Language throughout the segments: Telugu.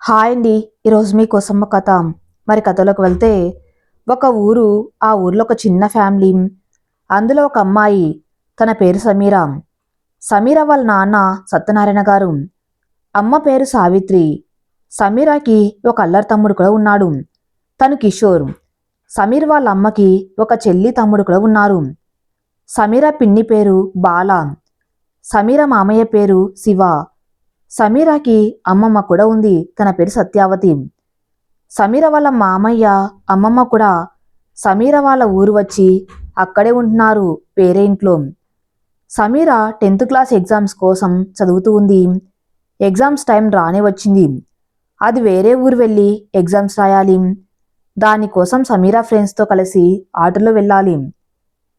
హాయ్ అండి. ఈరోజు మీకోసం ఒక కథ. మరి కథలోకి వెళ్తే, ఒక ఊరు. ఆ ఊర్లో ఒక చిన్న ఫ్యామిలీ. అందులో ఒక అమ్మాయి. తన పేరు సమీర. సమీర వాళ్ళ నాన్న సత్యనారాయణ గారు. అమ్మ పేరు సావిత్రి. సమీరాకి ఒక అల్లరి తమ్ముడు కూడా ఉన్నాడు. తను కిషోర్. సమీర్ వాళ్ళ అమ్మకి ఒక చెల్లి తమ్ముడు కూడా ఉన్నారు. సమీర పిన్ని పేరు బాల. సమీర మామయ్య పేరు శివ. సమీరాకి అమ్మమ్మ కూడా ఉంది. తన పేరు సత్యావతి. సమీర వాళ్ళ మామయ్య అమ్మమ్మ కూడా సమీర వాళ్ళ ఊరు వచ్చి అక్కడే ఉంటున్నారు, వేరే ఇంట్లో. సమీర 10th క్లాస్ ఎగ్జామ్స్ కోసం చదువుతూ ఉంది. ఎగ్జామ్స్ టైం రానే వచ్చింది. అది వేరే ఊరు వెళ్ళి ఎగ్జామ్స్ రాయాలి. దానికోసం సమీర ఫ్రెండ్స్తో కలిసి ఆటోలో వెళ్ళాలి.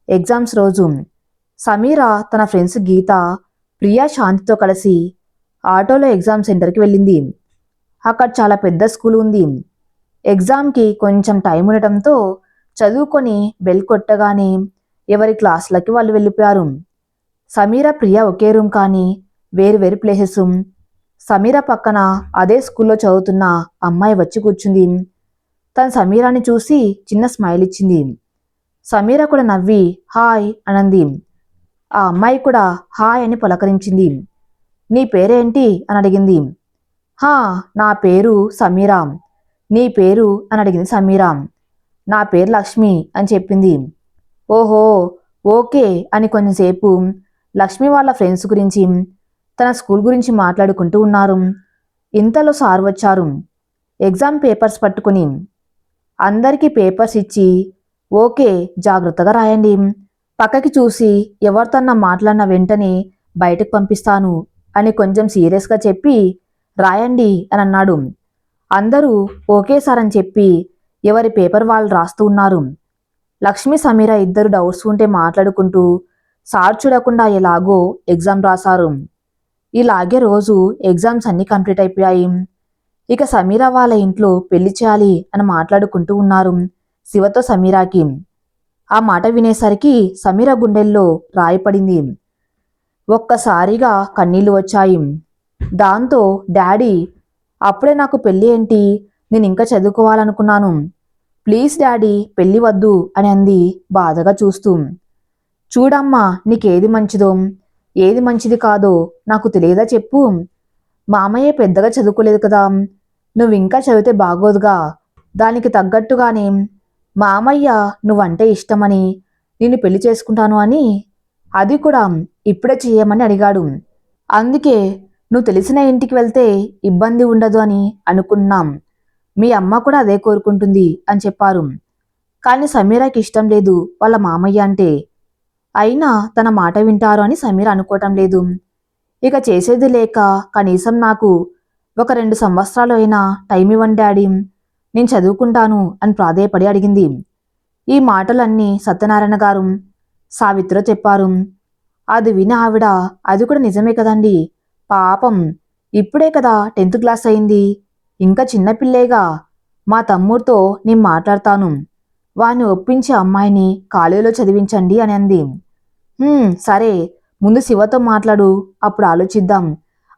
ఎగ్జామ్స్ రోజు సమీర తన ఫ్రెండ్స్ గీత, ప్రియా, శాంతితో కలిసి ఆటోలో ఎగ్జామ్ సెంటర్కి వెళ్ళింది. అక్కడ చాలా పెద్ద స్కూల్ ఉంది. ఎగ్జామ్కి కొంచెం టైం ఉండటంతో చదువుకొని బెల్ కొట్టగానే ఎవరి క్లాసులకి వాళ్ళు వెళ్ళిపోయారు. సమీర, ప్రియా ఒకే రూమ్ కానీ వేరు వేరు ప్లేసెస్. సమీర పక్కన అదే స్కూల్లో చదువుతున్న అమ్మాయి వచ్చి కూర్చుంది. తను సమీరాని చూసి చిన్న స్మైల్ ఇచ్చింది. సమీర కూడా నవ్వి హాయ్ అనంది. ఆ అమ్మాయి కూడా హాయ్ అని పలకరించింది. నీ పేరేంటి అని అడిగింది. హా, నా పేరు సమీరా. నీ పేరు అని అడిగింది సమీర. నా పేరు లక్ష్మి అని చెప్పింది. ఓహో, ఓకే అని కొంచెంసేపు లక్ష్మి వాళ్ళ ఫ్రెండ్స్ గురించి, తన స్కూల్ గురించి మాట్లాడుకుంటూ ఉన్నారు. ఇంతలో సార్ వచ్చారు, ఎగ్జామ్ పేపర్స్ పట్టుకుని. అందరికీ పేపర్స్ ఇచ్చి ఓకే, జాగ్రత్తగా రాయండి. పక్కకి చూసి ఎవరితోన్నా మాట్లాడిన వెంటనే బయటకు పంపిస్తాను అని కొంచెం సీరియస్గా చెప్పి రాయండి అని అన్నాడు. అందరూ ఓకే సార్ అని చెప్పి ఎవరి పేపర్ వాళ్ళు రాస్తూ ఉన్నారు. లక్ష్మి, సమీర ఇద్దరు డౌట్స్ ఉంటే మాట్లాడుకుంటూ సార్ చూడకుండా ఎలాగో ఎగ్జామ్ రాశారు. ఇలాగే రోజు ఎగ్జామ్స్ అన్నీ కంప్లీట్ అయిపోయాయి. ఇక సమీర వాళ్ళ ఇంట్లో పెళ్లి చేయాలి అని మాట్లాడుకుంటూ ఉన్నారు శివతో సమీరాకి. ఆ మాట వినేసరికి సమీర గుండెల్లో రాయి పడింది. ఒక్కసారిగా కన్నీళ్లు వచ్చాయి. దాంతో డాడీ, అప్పుడే నాకు పెళ్ళి ఏంటి, నేను ఇంకా చదువుకోవాలనుకున్నాను, ప్లీజ్ డాడీ పెళ్ళి వద్దు అని అంది బాధగా చూస్తూ. చూడమ్మా, నీకేది మంచిదో ఏది మంచిది కాదో నాకు తెలియదా చెప్పు. మామయ్య పెద్దగా చదువుకోలేదు కదా, నువ్వు ఇంకా చదివితే బాగోదుగా. దానికి తగ్గట్టుగానే మామయ్య నువ్వంటే ఇష్టమని నిన్ను పెళ్లి చేసుకుంటాను అని, అది కూడా ఇప్పుడే చెయ్యమని అడిగాడు. అందుకే నువ్వు తెలిసిన ఇంటికి వెళ్తే ఇబ్బంది ఉండదు అని అనుకున్నాం. మీ అమ్మ కూడా అదే కోరుకుంటుంది అని చెప్పారు. కానీ సమీరాకి ఇష్టం లేదు వాళ్ళ మామయ్య అంటే. అయినా తన మాట వింటారు అని సమీర అనుకోవటం లేదు. ఇక చేసేది లేక కనీసం నాకు ఒక 2 సంవత్సరాలు అయినా టైం ఇవ్వండి డాడీ, నేను చదువుకుంటాను అని ప్రాధేయపడి అడిగింది. ఈ మాటలన్నీ సత్యనారాయణ గారు సావిత్రితో చెప్పారు. అది విని ఆవిడ, అది కూడా నిజమే కదండి, పాపం ఇప్పుడే కదా 10th క్లాస్ అయింది, ఇంకా చిన్నపిల్లేగా, మా తమ్ముడితో నేను మాట్లాడతాను, వాణ్ణి ఒప్పించి అమ్మాయిని కాలేజీలో చదివించండి అని అంది. సరే, ముందు శివతో మాట్లాడు, అప్పుడు ఆలోచిద్దాం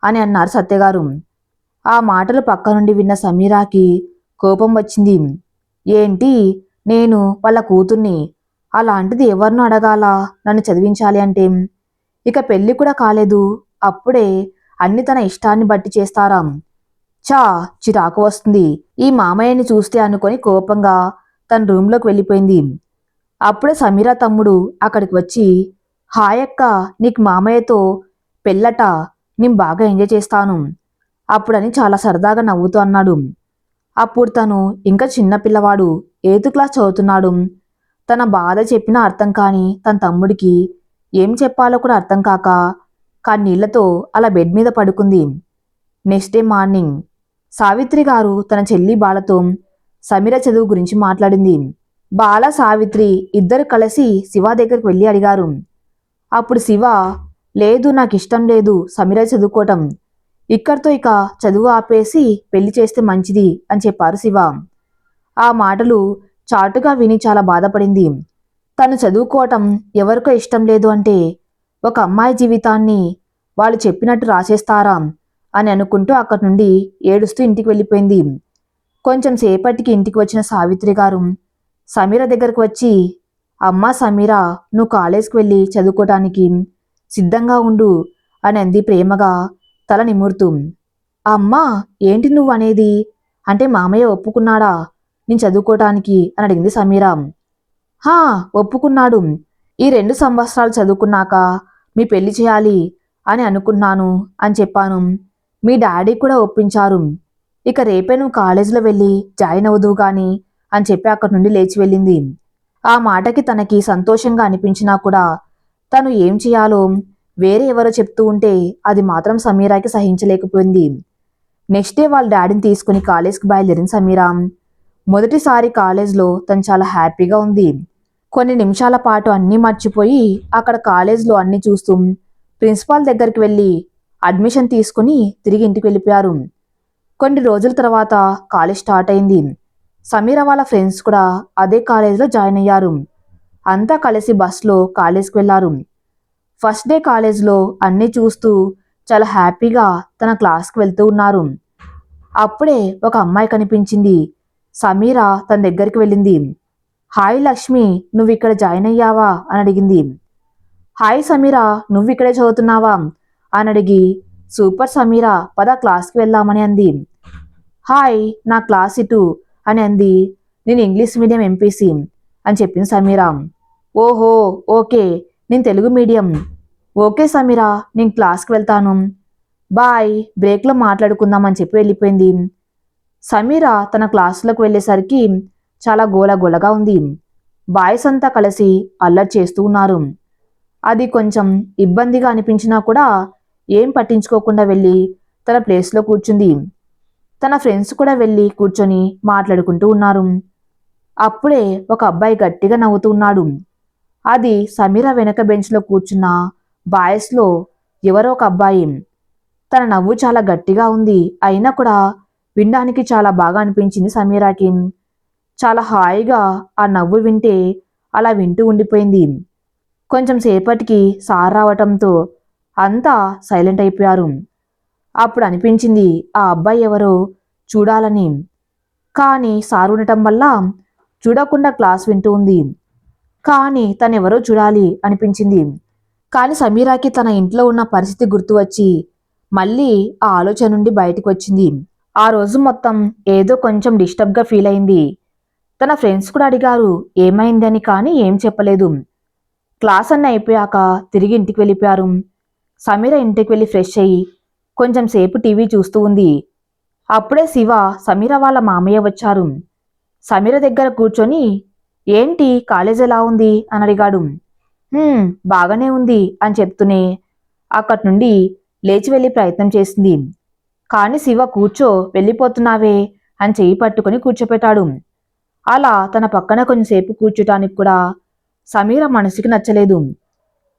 అని అన్నారు సత్యగారు. ఆ మాటలు పక్క నుండి విన్న సమీరాకి కోపం వచ్చింది. ఏంటి, నేను వాళ్ళ కూతుర్ని, అలాంటిది ఎవరినో అడగాల నన్ను చదివించాలి అంటే? ఇక పెళ్లి కూడా కాలేదు, అప్పుడే అన్ని తన ఇష్టాన్ని బట్టి చేస్తారా? చా, చిరాకు వస్తుంది ఈ మామయ్యని చూస్తే అనుకొని కోపంగా తన రూమ్లోకి వెళ్ళిపోయింది. అప్పుడే సమీరా తమ్ముడు అక్కడికి వచ్చి, హాయ్ అక్క, నీకు మామయ్యతో పెళ్ళట, నేను బాగా ఎంజాయ్ చేస్తాను అప్పుడని చాలా సరదాగా నవ్వుతూ అన్నాడు. అప్పుడు తను ఇంకా చిన్న పిల్లవాడు, 8th క్లాస్ చదువుతున్నాడు. తన బాధ చెప్పినా అర్థం కాని తన తమ్ముడికి ఏం చెప్పాలో కూడా అర్థం కాక కన్నీళ్లతో అలా బెడ్ మీద పడుకుంది. నెక్స్ట్ డే మార్నింగ్ సావిత్రి గారు తన చెల్లి బాలతో సమీర చదువు గురించి మాట్లాడింది. బాల, సావిత్రి ఇద్దరు కలిసి శివ దగ్గరికి వెళ్ళి అడిగారు. అప్పుడు శివ, లేదు, నాకు ఇష్టం లేదు సమీర చదువుకోవటం, ఇక్కడితో ఇక చదువు ఆపేసి పెళ్లి చేస్తే మంచిది అని చెప్పారు శివ. ఆ మాటలు చాటుగా విని చాలా బాధపడింది. తను చదువుకోవటం ఎవరికో ఇష్టం లేదు అంటే ఒక అమ్మాయి జీవితాన్ని వాళ్ళు చెప్పినట్టు రాసేస్తారా అని అనుకుంటూ అక్కడి నుండి ఏడుస్తూ ఇంటికి వెళ్ళిపోయింది. కొంచెం సేపటికి ఇంటికి వచ్చిన సావిత్రి గారు సమీర దగ్గరకు వచ్చి, అమ్మా సమీర, నువ్వు కాలేజ్కి వెళ్ళి చదువుకోవటానికి సిద్ధంగా ఉండు అని అంది ప్రేమగా తల నిమురుతూ. అమ్మా, ఏంటి నువ్వు అనేది? అంటే మామయ్య ఒప్పుకున్నాడా నేను చదువుకోవటానికి అని అడిగింది సమీర. హా, ఒప్పుకున్నాడు. ఈ 2 సంవత్సరాలు చదువుకున్నాక మీ పెళ్లి చేయాలి అని అనుకున్నాను అని చెప్పాను. మీ డాడీ కూడా ఒప్పించారు. ఇక రేపే నువ్వు కాలేజీలో వెళ్ళి జాయిన్ అవుదువు గాని అని చెప్పి అక్కడి నుండి లేచి వెళ్ళింది. ఆ మాటకి తనకి సంతోషంగా అనిపించినా కూడా తను ఏం చేయాలో వేరే ఎవరో చెప్తూ ఉంటే అది మాత్రం సమీరాకి సహించలేకపోయింది. నెక్స్ట్ డే వాళ్ళ డాడీని తీసుకుని కాలేజ్కి బయలుదేరింది సమీర. మొదటిసారి కాలేజ్లో తను చాలా హ్యాపీగా ఉంది. కొన్ని నిమిషాల పాటు అన్నీ మర్చిపోయి అక్కడ కాలేజ్లో అన్నీ చూస్తూ ప్రిన్సిపాల్ దగ్గరికి వెళ్ళి అడ్మిషన్ తీసుకుని తిరిగి ఇంటికి వెళ్ళిపోయారు. కొన్ని రోజుల తర్వాత కాలేజ్ స్టార్ట్ అయింది. సమీర వాళ్ళ ఫ్రెండ్స్ కూడా అదే కాలేజ్లో జాయిన్ అయ్యారు. అంతా కలిసి బస్లో కాలేజ్కి వెళ్లారు. ఫస్ట్ డే కాలేజ్లో అన్నీ చూస్తూ చాలా హ్యాపీగా తన క్లాస్కి వెళ్తూ ఉన్నారు. అప్పుడే ఒక అమ్మాయి కనిపించింది. సమీర తన దగ్గరికి వెళ్ళింది. హాయ్ లక్ష్మి, నువ్వు ఇక్కడ జాయిన్ అయ్యావా అని అడిగింది. హాయ్ సమీర, నువ్వు ఇక్కడే చదువుతున్నావా అని అడిగి, సూపర్ సమీర, పద క్లాస్కి వెళ్దామని అంది. హాయ్, నా క్లాస్ ఇటు అని అంది. నేను ఇంగ్లీష్ మీడియం ఎంపీసీ అని చెప్పింది సమీర. ఓహో, ఓకే, నేను తెలుగు మీడియం. ఓకే సమీర, నేను క్లాస్కి వెళ్తాను, బాయ్, బ్రేక్లో మాట్లాడుకుందాం అని చెప్పి వెళ్ళిపోయింది. సమీర తన క్లాసులోకి వెళ్ళేసరికి చాలా గోలగోలగా ఉంది. బాయ్స్ అంతా కలిసి అల్లరి చేస్తూ ఉన్నారు. అది కొంచెం ఇబ్బందిగా అనిపించినా కూడా ఏం పట్టించుకోకుండా వెళ్ళి తన ప్లేస్లో కూర్చుంది. తన ఫ్రెండ్స్ కూడా వెళ్ళి కూర్చొని మాట్లాడుకుంటూ ఉన్నారు. అప్పుడే ఒక అబ్బాయి గట్టిగా నవ్వుతూ ఉన్నాడు. అది సమీర వెనక బెంచ్లో కూర్చున్న బాయ్స్లో ఎవరో ఒక అబ్బాయి. తన నవ్వు చాలా గట్టిగా ఉంది. అయినా కూడా వినడానికి చాలా బాగా అనిపించింది సమీరాకి. చాలా హాయిగా ఆ నవ్వు వింటే అలా వింటూ ఉండిపోయింది. కొంచెం సేపటికి సార్ రావటంతో అంతా సైలెంట్ అయిపోయారు. అప్పుడు అనిపించింది ఆ అబ్బాయి ఎవరో చూడాలని. కానీ సార్ ఉండటం వల్ల చూడకుండా క్లాస్ వింటూ ఉంది. కానీ తనెవరో చూడాలి అనిపించింది. కానీ సమీరాకి తన ఇంట్లో ఉన్న పరిస్థితి గుర్తు వచ్చి మళ్ళీ ఆ ఆలోచన నుండి బయటకు వచ్చింది. ఆ రోజు మొత్తం ఏదో కొంచెం డిస్టర్బ్గా ఫీల్ అయింది. తన ఫ్రెండ్స్ కూడా అడిగారు ఏమైందని, కానీ ఏం చెప్పలేదు. క్లాస్ అన్నీ అయిపోయాక తిరిగి ఇంటికి వెళ్ళిపోయారు. సమీర ఇంటికి వెళ్ళి ఫ్రెష్ అయ్యి కొంచెం సేపు టీవీ చూస్తూ ఉంది. అప్పుడే శివ, సమీర వాళ్ళ మామయ్య వచ్చారు. సమీర దగ్గర కూర్చొని ఏంటి కాలేజ్ ఎలా ఉంది అని అడిగాడు. బాగానే ఉంది అని చెప్తూనే అక్కడి నుండి లేచి వెళ్ళి ప్రయత్నం చేసింది. కాని శివ కూర్చో, వెళ్ళిపోతున్నావే అని చెయ్యి పట్టుకుని కూర్చోపెట్టాడు. అలా తన పక్కన కొంచెంసేపు కూర్చోటానికి కూడా సమీర మనసుకి నచ్చలేదు.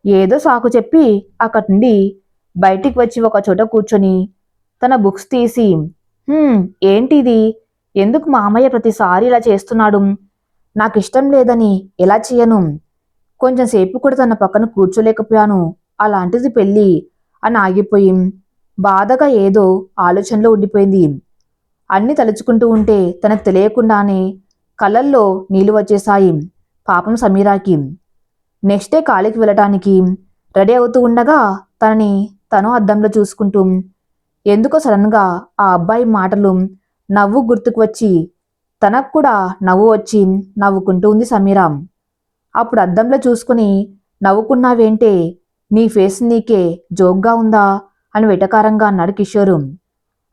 ఏదో సాకు చెప్పి అక్కడి నుండి బయటికి వచ్చి ఒక చోట కూర్చొని తన బుక్స్ తీసి ఏంటిది, ఎందుకు మామయ్య ప్రతిసారి ఇలా చేస్తున్నాడు, నాకు ఇష్టం లేదని ఎలా చేయను, కొంచెం సేపు కూడా తన పక్కన కూర్చోలేకపోయాను, అలాంటిది పెళ్ళి అని ఆగిపోయి బాధగా ఏదో ఆలోచనలో ఉండిపోయింది. అన్ని తలుచుకుంటూ ఉంటే తనకు తెలియకుండానే కళ్ళల్లో నీళ్లు వచ్చేశాయి పాపం సమీరాకి. నెక్స్ట్ డే కాలేజీకి వెళ్ళటానికి రెడీ అవుతూ ఉండగా తనని తను అద్దంలో చూసుకుంటూ ఎందుకో సడన్గా ఆ అబ్బాయి మాటలు, నవ్వు గుర్తుకు వచ్చి తనకు కూడా నవ్వు వచ్చి నవ్వుకుంటూ ఉంది సమీర. అప్పుడు అద్దంలో చూసుకుని నవ్వుకున్నావేంటే, నీ ఫేస్ నీకే జోక్గా ఉందా అని వెటకారంగా అన్నాడు కిషోరు.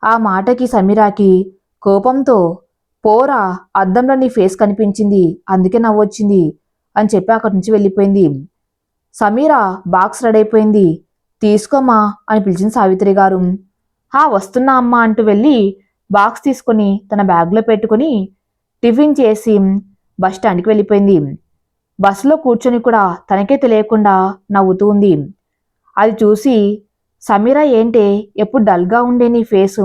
ఆ మాటకి సమీరాకి కోపంతో పోరా, అద్దంలో నీ ఫేస్ కనిపించింది అందుకే నవ్వొచ్చింది అని చెప్పి అక్కడి నుంచి వెళ్ళిపోయింది. సమీర బాక్స్ రెడీ అయిపోయింది. తీసుకోమా అని పిలిచింది సావిత్రి గారు. వస్తున్నా అమ్మా అంటూ వెళ్ళి బాక్స్ తీసుకొని తన బ్యాగ్లో పెట్టుకుని టిఫిన్ చేసి బస్ స్టాండ్కి వెళ్ళిపోయింది. బస్సులో కూర్చొని కూడా తనకే తెలియకుండా నవ్వుతూ ఉంది. అది చూసి సమీర, ఏంటే ఎప్పుడు డల్గా ఉండే నీ ఫేసు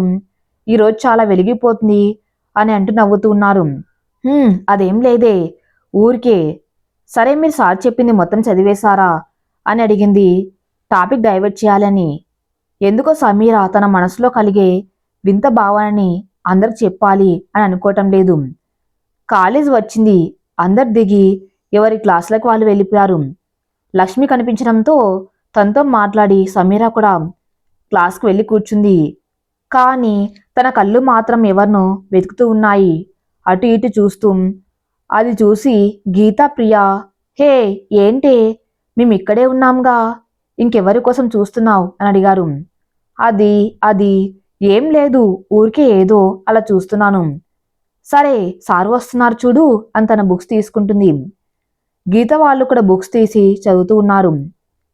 ఈరోజు చాలా వెలిగిపోతుంది అని అంటూ నవ్వుతూ ఉన్నారు. అదేం లేదే, ఊరికే. సరే, మీరు సార్ చెప్పింది మొత్తం చదివేశారా అని అడిగింది టాపిక్ డైవర్ట్ చేయాలని. ఎందుకో సమీర తన మనసులో కలిగే వింత భావనని అందరికి చెప్పాలి అని అనుకోవటం లేదు. కాలేజ్ వచ్చింది. అందరు దిగి ఎవరి క్లాసులకు వాళ్ళు వెళ్ళిపోయారు. లక్ష్మి కనిపించడంతో తనతో మాట్లాడి సమీర కూడా క్లాస్కి వెళ్ళి కూర్చుంది. కానీ తన కళ్ళు మాత్రం ఎవరినో వెతుకుతూ ఉన్నాయి, అటు ఇటు చూస్తూ. అది చూసి గీతా ప్రియా, హే ఏంటే, మేమిక్కడే ఉన్నాంగా, ఇంకెవరి కోసం చూస్తున్నావు అని అడిగారు. అది అది ఏం లేదు, ఊరికే ఏదో అలా చూస్తున్నాను. సరే సార్ వస్తున్నారు చూడు అని తన బుక్స్ తీసుకుంటుంది. గీత వాళ్ళు కూడా బుక్స్ తీసి చదువుతూ ఉన్నారు.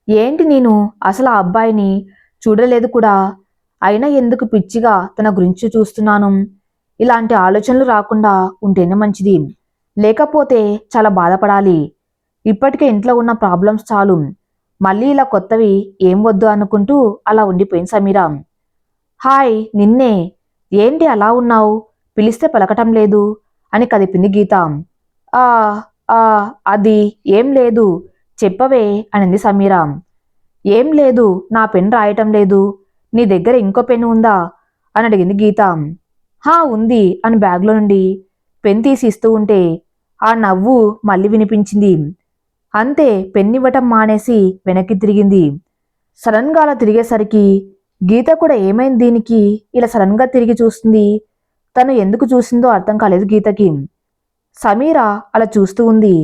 ఏంటి నేను అసలు ఆ అబ్బాయిని చూడలేదు కూడా, అయినా ఎందుకు పిచ్చిగా తన గురించి చూస్తున్నాను. ఇలాంటి ఆలోచనలు రాకుండా ఉంటేనే మంచిది, లేకపోతే చాలా బాధపడాలి. ఇప్పటికే ఇంట్లో ఉన్న ప్రాబ్లమ్స్ చాలు, మళ్ళీ ఇలా కొత్తవి ఏం వద్దు అనుకుంటూ అలా ఉండిపోయింది సమీర. హాయ్ నిన్నే, ఏంటి అలా ఉన్నావు, పిలిస్తే పలకటం లేదు అని కదిపింది గీత. ఆ ఆ అది ఏం లేదు, చెప్పవే అనింది సమీర. ఏం లేదు, నా పెన్ రాయటం లేదు, నీ దగ్గర ఇంకో పెన్ను ఉందా అని అడిగింది గీత. హా ఉంది అని బ్యాగ్లో నుండి పెన్ తీసి ఇస్తూ ఉంటే ఆ నవ్వు మళ్ళీ వినిపించింది. అంతే, పెన్నివ్వటం మానేసి వెనక్కి తిరిగింది. సడన్గా అలా తిరిగేసరికి గీత కూడా ఏమైంది దీనికి ఇలా సడన్గా తిరిగి చూస్తుంది. తను ఎందుకు చూసిందో అర్థం కాలేదు గీతకి. సమీర అలా చూస్తూ ఉంది.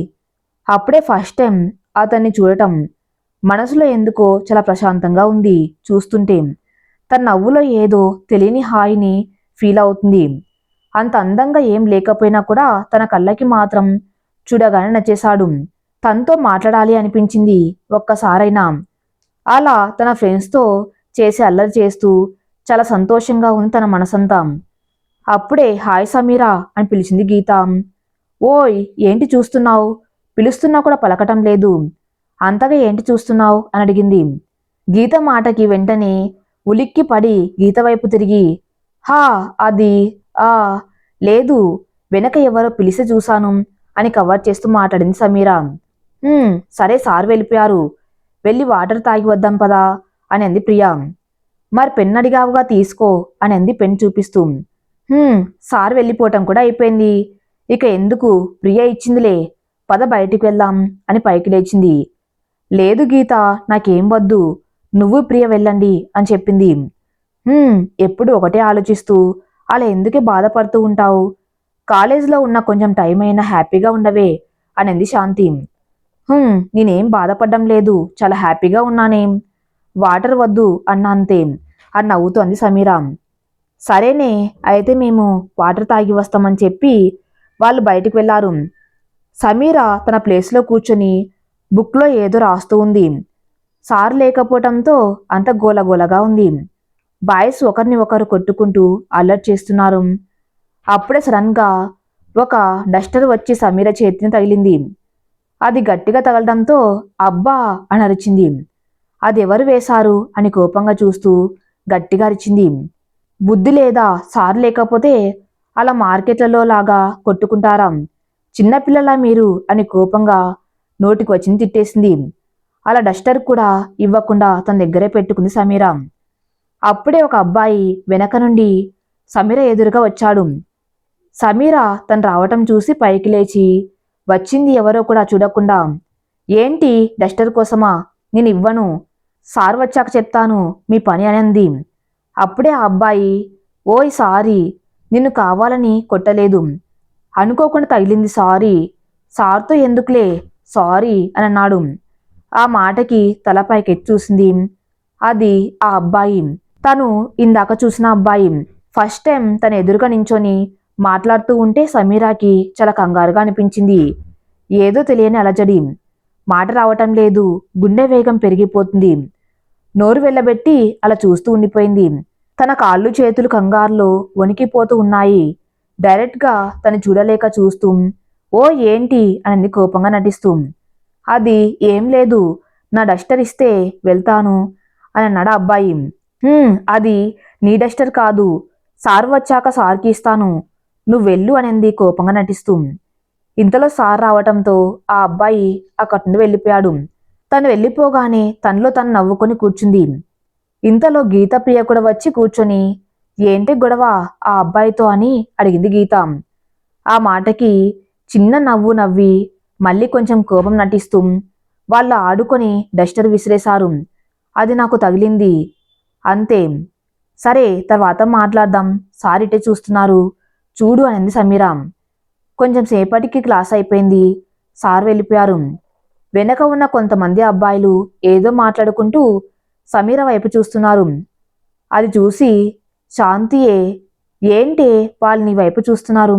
అప్పుడే ఫస్ట్ టైం అతన్ని చూడటం. మనసులో ఎందుకో చాలా ప్రశాంతంగా ఉంది చూస్తుంటే. తన నవ్వులో ఏదో తెలియని హాయిని ఫీల్ అవుతుంది. అంత అందంగా ఏం లేకపోయినా కూడా తన కళ్ళకి మాత్రం చూడగానే నచ్చేశాడు. తనతో మాట్లాడాలి అనిపించింది ఒక్కసారైనా. అలా తన ఫ్రెండ్స్తో చేసి అల్లరి చేస్తూ చాలా సంతోషంగా ఉంది తన మనసంతా. అప్పుడే హాయ్ సమీరా అని పిలిచింది గీత. ఓయ్ ఏంటి చూస్తున్నావు, పిలుస్తున్నా కూడా పలకటం లేదు, అంతగా ఏంటి చూస్తున్నావు అని అడిగింది. గీత మాటకి వెంటనే ఉలిక్కి పడి గీత వైపు తిరిగి, హా అది ఆ లేదు, వెనక ఎవరో పిలిస్తే చూశాను అని కవర్ చేస్తూ మాట్లాడింది సమీర. సరే సార్ వెళ్ళిపోయారు, వెళ్ళి వాటర్ తాగి వద్దాం పదా అని అంది ప్రియా. మరి పెన్ అడిగావుగా తీసుకో అని అంది పెన్ చూపిస్తూ. సార్ వెళ్ళిపోవటం కూడా అయిపోయింది, ఇక ఎందుకు, ప్రియ ఇచ్చిందిలే, పద బయటికి వెళ్దాం అని పైకి లేచింది. లేదు గీత, నాకేం వద్దు, నువ్వు ప్రియ వెళ్ళండి అని చెప్పింది. ఎప్పుడు ఒకటే ఆలోచిస్తూ అలా ఎందుకే బాధపడుతూ ఉంటావు, కాలేజీలో ఉన్న కొంచెం టైం అయినా హ్యాపీగా ఉండవే అనింది శాంతి. నేనేం బాధపడ్డం లేదు, చాలా హ్యాపీగా ఉన్నానేం, వాటర్ వద్దు అన్న అంతే అని నవ్వుతూ అంది సమీర. సరేనే, అయితే మేము వాటర్ తాగి వస్తామని చెప్పి వాళ్ళు బయటికి వెళ్లారు. సమీర తన ప్లేస్లో కూర్చొని బుక్లో ఏదో రాస్తూ ఉంది. సార్ లేకపోవటంతో అంత గోలగోలగా ఉంది. బాయ్స్ ఒకరిని ఒకరు కొట్టుకుంటూ అల్లరి చేస్తున్నారు. అప్పుడే సడన్గా ఒక డస్టర్ వచ్చి సమీర చేతిని తగిలింది. అది గట్టిగా తగలడంతో అబ్బా అని అరిచింది. అది ఎవరు వేశారు అని కోపంగా చూస్తూ గట్టిగా అరిచింది. బుద్ధి లేదా, సార్ లేకపోతే అలా మార్కెట్లలో లాగా కొట్టుకుంటారా, చిన్నపిల్లలా మీరు అని కోపంగా నోటికి వచ్చింది తిట్టేసింది. అలా డస్టర్ కూడా ఇవ్వకుండా తన దగ్గరే పెట్టుకుంది సమీర. అప్పుడే ఒక అబ్బాయి వెనక నుండి సమీర ఎదురుగా వచ్చాడు. సమీర తను రావటం చూసి పైకి లేచి వచ్చింది ఎవరో కూడా చూడకుండా, ఏంటి డస్టర్ కోసమా, నేను ఇవ్వను, సార్ వచ్చాక చెప్తాను మీ పని అని అంది. అప్పుడే ఆ అబ్బాయి, ఓయ్ సారీ, నిన్ను కావాలని కొట్టలేదు, అనుకోకుండా తగిలింది సారీ, సార్తో ఎందుకులే సారీ అని అన్నాడు. ఆ మాటకి తలపైకెత్తి చూసింది. అది ఆ అబ్బాయి, తను ఇందాక చూసిన అబ్బాయి. ఫస్ట్ టైం తన ఎదురుగా నించొని మాట్లాడుతూ ఉంటే సమీరాకి చాలా కంగారుగా అనిపించింది. ఏదో తెలియని అలజడి, మాట రావటం లేదు, గుండె వేగం పెరిగిపోతుంది. నోరు వెళ్ళబెట్టి అలా చూస్తూ ఉండిపోయింది. తన కాళ్ళు చేతులు కంగారులో వణికిపోతూ ఉన్నాయి. డైరెక్ట్గా తను చూడలేక చూస్తూ, ఓ ఏంటి అని కోపంగా నటిస్తూ. అది ఏం లేదు, నా డస్టర్ ఇస్తే వెళ్తాను అని అన్నాడు అబ్బాయి. అది నీ డస్టర్ కాదు, సార్ వచ్చాక సార్కి ఇస్తాను, నువ్వు వెళ్ళు అనింది కోపంగా నటిస్తూ. ఇంతలో సార్ రావటంతో ఆ అబ్బాయి అక్కడి నుండి వెళ్ళిపోయాడు. తను వెళ్ళిపోగానే తనలో తను నవ్వుకొని కూర్చుంది. ఇంతలో గీతప్రియ కూడా వచ్చి కూర్చొని ఏంటి గొడవ ఆ అబ్బాయితో అని అడిగింది గీత. ఆ మాటకి చిన్న నవ్వు నవ్వి మళ్ళీ కొంచెం కోపం నటిస్తూ వాళ్ళు ఆడుకొని డస్టర్ విసిరేశారు. అది నాకు తగిలింది అంతే. సరే తర్వాత మాట్లాడదాం, సారిటే చూస్తున్నారు చూడు అనింది సమీర. కొంచెం సేపటికి క్లాస్ అయిపోయింది. సార్ వెళ్ళిపోయారు. వెనక ఉన్న కొంతమంది అబ్బాయిలు ఏదో మాట్లాడుకుంటూ సమీర వైపు చూస్తున్నారు. అది చూసి శాంతియే ఏంటే వాళ్ళు నీ వైపు చూస్తున్నారు,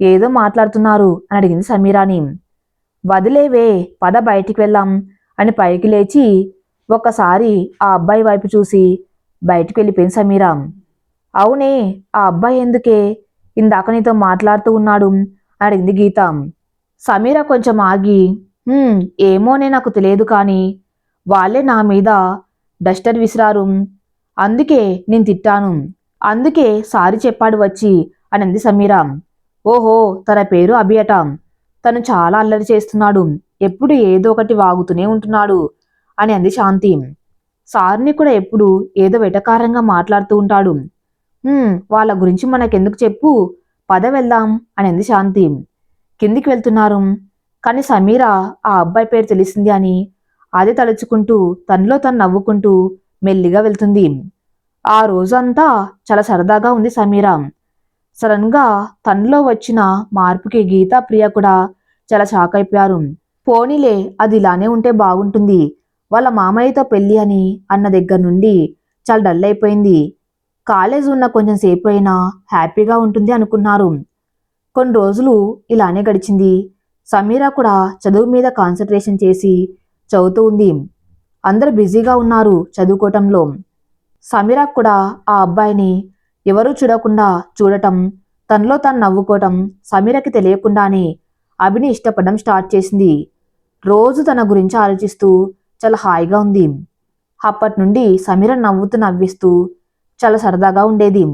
ఏదో మాట్లాడుతున్నారు అని అడిగింది సమీరాని. వదిలేవే పద బయటికి వెళ్దాం అని పైకి లేచి ఒక్కసారి ఆ అబ్బాయి వైపు చూసి బయటికి వెళ్ళిపోయింది సమీర. అవునే ఆ అబ్బాయి ఎందుకే ఇందాక నీతో మాట్లాడుతూ ఉన్నాడు అని అడిగింది గీత. సమీర కొంచెం ఆగి ఏమోనే నాకు తెలియదు కానీ వాళ్ళే నా మీద డస్టర్ విసిరారు, అందుకే నేను తిట్టాను, అందుకే సారీ చెప్పాడు వచ్చి అని అంది సమీర. ఓహో తన పేరు అభి అట, తను చాలా అల్లరి చేస్తున్నాడు, ఎప్పుడు ఏదో ఒకటి వాగుతూనే ఉంటున్నాడు అని అంది శాంతి. సార్ని కూడా ఎప్పుడు ఏదో వెటకారంగా మాట్లాడుతూ ఉంటాడు. వాళ్ళ గురించి మనకెందుకు చెప్పు, పద వెళ్దాం అని అంది శాంతి. కిందికి వెళ్తున్నారు కానీ సమీర ఆ అబ్బాయి పేరు తెలిసింది అని అదే తలుచుకుంటూ తనలో తను నవ్వుకుంటూ మెల్లిగా వెళ్తుంది. ఆ రోజంతా చాలా సరదాగా ఉంది సమీర. సడన్గా తనలో వచ్చిన మార్పుకి గీత ప్రియ కూడా చాలా షాక్ అయిపోయారు. పోనీలే అది ఇలానే ఉంటే బాగుంటుంది, వాళ్ళ మామయ్యతో పెళ్లి అని అన్న దగ్గర నుండి చాలా డల్ అయిపోయింది. కాలేజ్ ఉన్న కొంచెం సేపు అయినా హ్యాపీగా ఉంటుంది అనుకున్నారు. కొన్ని రోజులు ఇలానే గడిచింది. సమీర కూడా చదువు మీద కాన్సన్ట్రేషన్ చేసి చదువుతూ ఉంది. అందరూ బిజీగా ఉన్నారు చదువుకోవటంలో. సమీర కూడా ఆ అబ్బాయిని ఎవరూ చూడకుండా చూడటం, తనలో తాను నవ్వుకోవటం, సమీరకి తెలియకుండానే అభిని ఇష్టపడడం స్టార్ట్ చేసింది. రోజు తన గురించి ఆలోచిస్తూ చాలా హాయిగా ఉంది. అప్పటి నుండి సమీర నవ్వుతూ నవ్విస్తూ చాలా సరదాగా ఉండేది.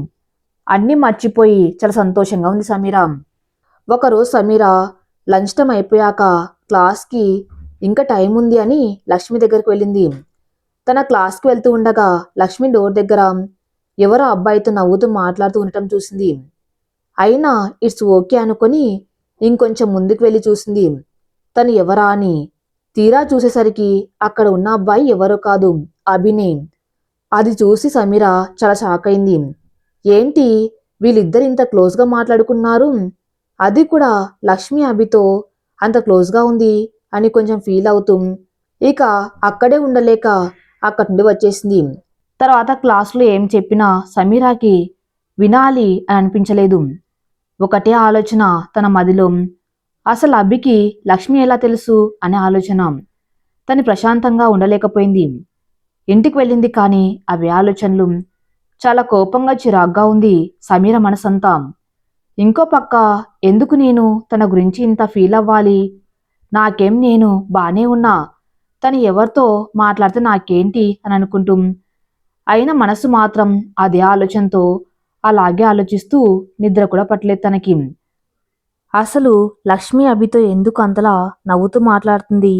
అన్నీ మర్చిపోయి చాలా సంతోషంగా ఉంది సమీర. ఒకరోజు సమీర లంచ్ టైం అయిపోయాక క్లాస్కి ఇంకా టైం ఉంది అని లక్ష్మి దగ్గరికి వెళ్ళింది. తన క్లాస్కి వెళ్తూ ఉండగా లక్ష్మి డోర్ దగ్గర ఎవరో అబ్బాయితో నవ్వుతూ మాట్లాడుతూ ఉండటం చూసింది. అయినా ఇట్స్ ఓకే అనుకొని ఇంకొంచెం ముందుకు వెళ్ళి చూసింది తను ఎవరా అని. తీరా చూసేసరికి అక్కడ ఉన్న అబ్బాయి ఎవరో కాదు, అభినే. అది చూసి సమీర చాలా షాక్ అయింది. ఏంటి వీళ్ళిద్దరు ఇంత క్లోజ్గా మాట్లాడుకున్నారు, అది కూడా లక్ష్మి అభితో అంత క్లోజ్గా ఉంది అని కొంచెం ఫీల్ అవుతూ ఇక అక్కడే ఉండలేక అక్కడి నుండి వచ్చేసింది. తర్వాత క్లాసులో ఏం చెప్పినా సమీరాకి వినాలి అని అనిపించలేదు. ఒకటే ఆలోచన తన మదిలో, అసలు అభికి లక్ష్మి ఎలా తెలుసు అనే ఆలోచన. తను ప్రశాంతంగా ఉండలేకపోయింది. ఇంటికి వెళ్ళింది కానీ అవే ఆలోచనలు. చాలా కోపంగా చిరాగ్గా ఉంది సమీర మనసంతా. ఇంకో పక్క ఎందుకు నేను తన గురించి ఇంత ఫీల్ అవ్వాలి, నాకేం నేను బానే ఉన్నా, తను ఎవరితో మాట్లాడితే నాకేంటి అని అనుకుంటూ అయినా మనసు మాత్రం అదే ఆలోచనతో అలాగే ఆలోచిస్తూ నిద్ర కూడా పట్టలేదు తనకి. అసలు లక్ష్మి అభితో ఎందుకు అంతలా నవ్వుతూ మాట్లాడుతుంది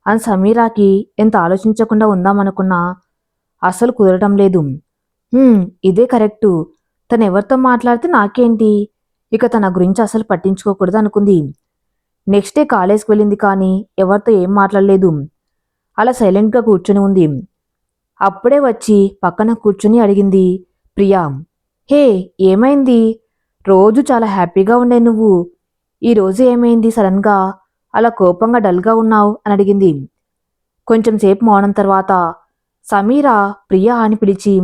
అని సమీరాకి ఎంత ఆలోచించకుండా ఉందామనుకున్నా అసలు కుదరటం లేదు. ఇదే కరెక్టు, తను ఎవరితో మాట్లాడితే నాకేంటి, ఇక తన గురించి అసలు పట్టించుకోకూడదు అనుకుంది. నెక్స్ట్ డే కాలేజ్కి వెళ్ళింది కానీ ఎవరితో ఏం మాట్లాడలేదు. అలా సైలెంట్గా కూర్చుని ఉంది. అప్పుడే వచ్చి పక్కన కూర్చుని అడిగింది ప్రియా, హే ఏమైంది, రోజు చాలా హ్యాపీగా ఉండే నువ్వు ఈరోజు ఏమైంది సడన్గా అలా కోపంగా డల్గా ఉన్నావు అని అడిగింది. కొంచెం సేపు మౌనం తర్వాత సమీర ప్రియా అని పిలిచి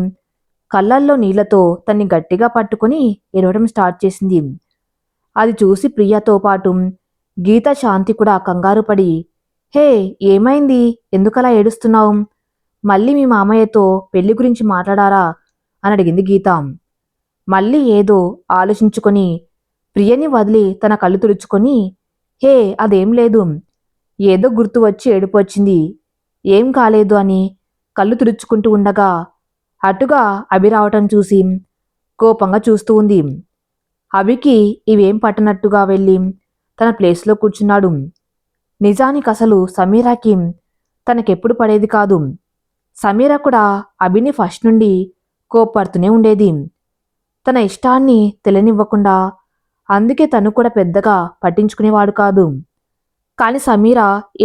కళ్ళల్లో నీళ్లతో తన్ని గట్టిగా పట్టుకుని ఏడవడం స్టార్ట్ చేసింది. అది చూసి ప్రియాతో పాటు గీత శాంతి కూడా కంగారు పడి, హే ఏమైంది, ఎందుకలా ఏడుస్తున్నావు, మళ్ళీ మీ మామయ్యతో పెళ్లి గురించి మాట్లాడారా అని అడిగింది గీత. మళ్ళీ ఏదో ఆలోచించుకొని ప్రియని వదిలి తన కళ్ళు తుడుచుకొని, హే అదేం లేదు, ఏదో గుర్తు వచ్చి ఏడుపు వచ్చింది, ఏం కాలేదు అని కళ్ళు తుడుచుకుంటూ ఉండగా అటుగా అభి రావటం చూసి కోపంగా చూస్తూ ఉంది. అభికి ఇవేం పట్టనట్టుగా వెళ్ళి తన ప్లేస్లో కూర్చున్నాడు. నిజానికి అసలు సమీరాకి తనకెప్పుడు పడేది కాదు. సమీర కూడా అభిని ఫస్ట్ నుండి కోప్పడుతూనే ఉండేది. తన ఇష్టాన్ని తెలియనివ్వకుండా. అందుకే తను కూడా పెద్దగా పట్టించుకునేవాడు కాదు. కాని సమీర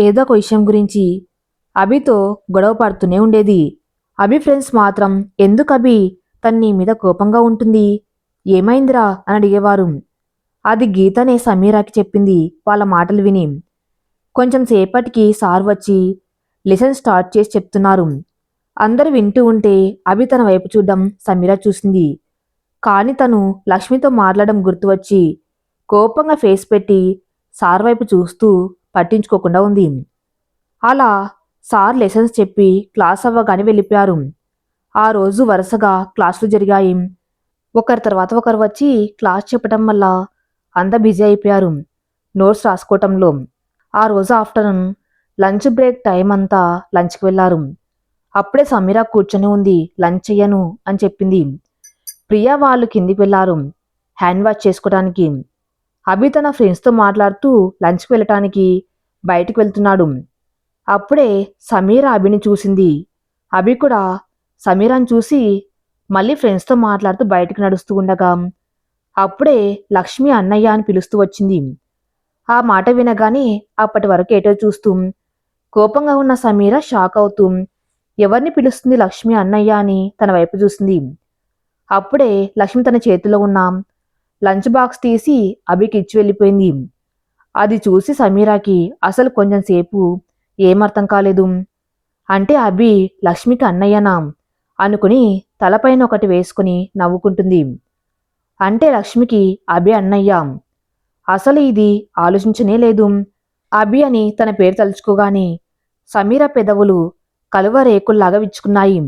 ఏదో ఒక విషయం గురించి అభితో గొడవ పడుతూనే ఉండేది. అభి ఫ్రెండ్స్ మాత్రం ఎందుకు అభి తన్ని మీద కోపంగా ఉంటుంది, ఏమైందిరా అని అడిగేవారు. అది గీతనే సమీరాకి చెప్పింది వాళ్ళ మాటలు విని. కొంచెం సేపటికి సార్ వచ్చి లెసన్ స్టార్ట్ చేసి చెప్తున్నారు. అందరూ వింటూ ఉంటే అభి తన వైపు చూడడం సమీర చూసింది. కాని తను లక్ష్మితో మాట్లాడడం గుర్తువచ్చి కోపంగా ఫేస్ పెట్టి సార్ వైపు చూస్తూ పట్టించుకోకుండా ఉంది. అలా సార్ లెసన్స్ చెప్పి క్లాస్ అవ్వగానే వెళ్ళిపోయారు. ఆ రోజు వరుసగా క్లాసులు జరిగాయి. ఒకరి తర్వాత ఒకరు వచ్చి క్లాస్ చెప్పడం వల్ల అంతా బిజీ అయిపోయారు నోట్స్ రాసుకోవటంలో. ఆ రోజు ఆఫ్టర్నూన్ లంచ్ బ్రేక్ టైం అంతా లంచ్కి వెళ్ళారు. అప్పుడే సమీర కూర్చొని ఉంది. లంచ్ చెయ్యను అని చెప్పింది. ప్రియా వాళ్ళు కిందికి వెళ్ళారు హ్యాండ్ వాష్ చేసుకోవడానికి. అభి తన ఫ్రెండ్స్తో మాట్లాడుతూ లంచ్కి వెళ్ళటానికి బయటికి వెళ్తున్నాడు. అప్పుడే సమీర అభిని చూసింది. అభి కూడా సమీరాని చూసి మళ్ళీ ఫ్రెండ్స్తో మాట్లాడుతూ బయటికి నడుస్తూ ఉండగా అప్పుడే లక్ష్మి అన్నయ్య అని పిలుస్తూ వచ్చింది. ఆ మాట వినగానే అప్పటి వరకు ఏటో చూస్తూ కోపంగా ఉన్న సమీర షాక్ అవుతూ ఎవరిని పిలుస్తుంది లక్ష్మి అన్నయ్య అని తన వైపు చూసింది. అప్పుడే లక్ష్మి తన చేతిలో ఉన్న లంచ్ బాక్స్ తీసి అభికి ఇచ్చి వెళ్ళిపోయింది. అది చూసి సమీరాకి అసలు కొంచెం సేపు ఏమర్థం కాలేదు. అంటే అభి లక్ష్మికి అన్నయ్యనా అనుకుని తలపైన ఒకటి వేసుకుని నవ్వుకుంటుంది. అంటే లక్ష్మికి అభి అన్నయ్య. అసలు ఇది ఆలోచించనే లేదు. అభి అని తన పేరు తలుచుకోగానే సమీర పెదవులు కలువ రేకుల్లాగా విచ్చుకున్నాయి.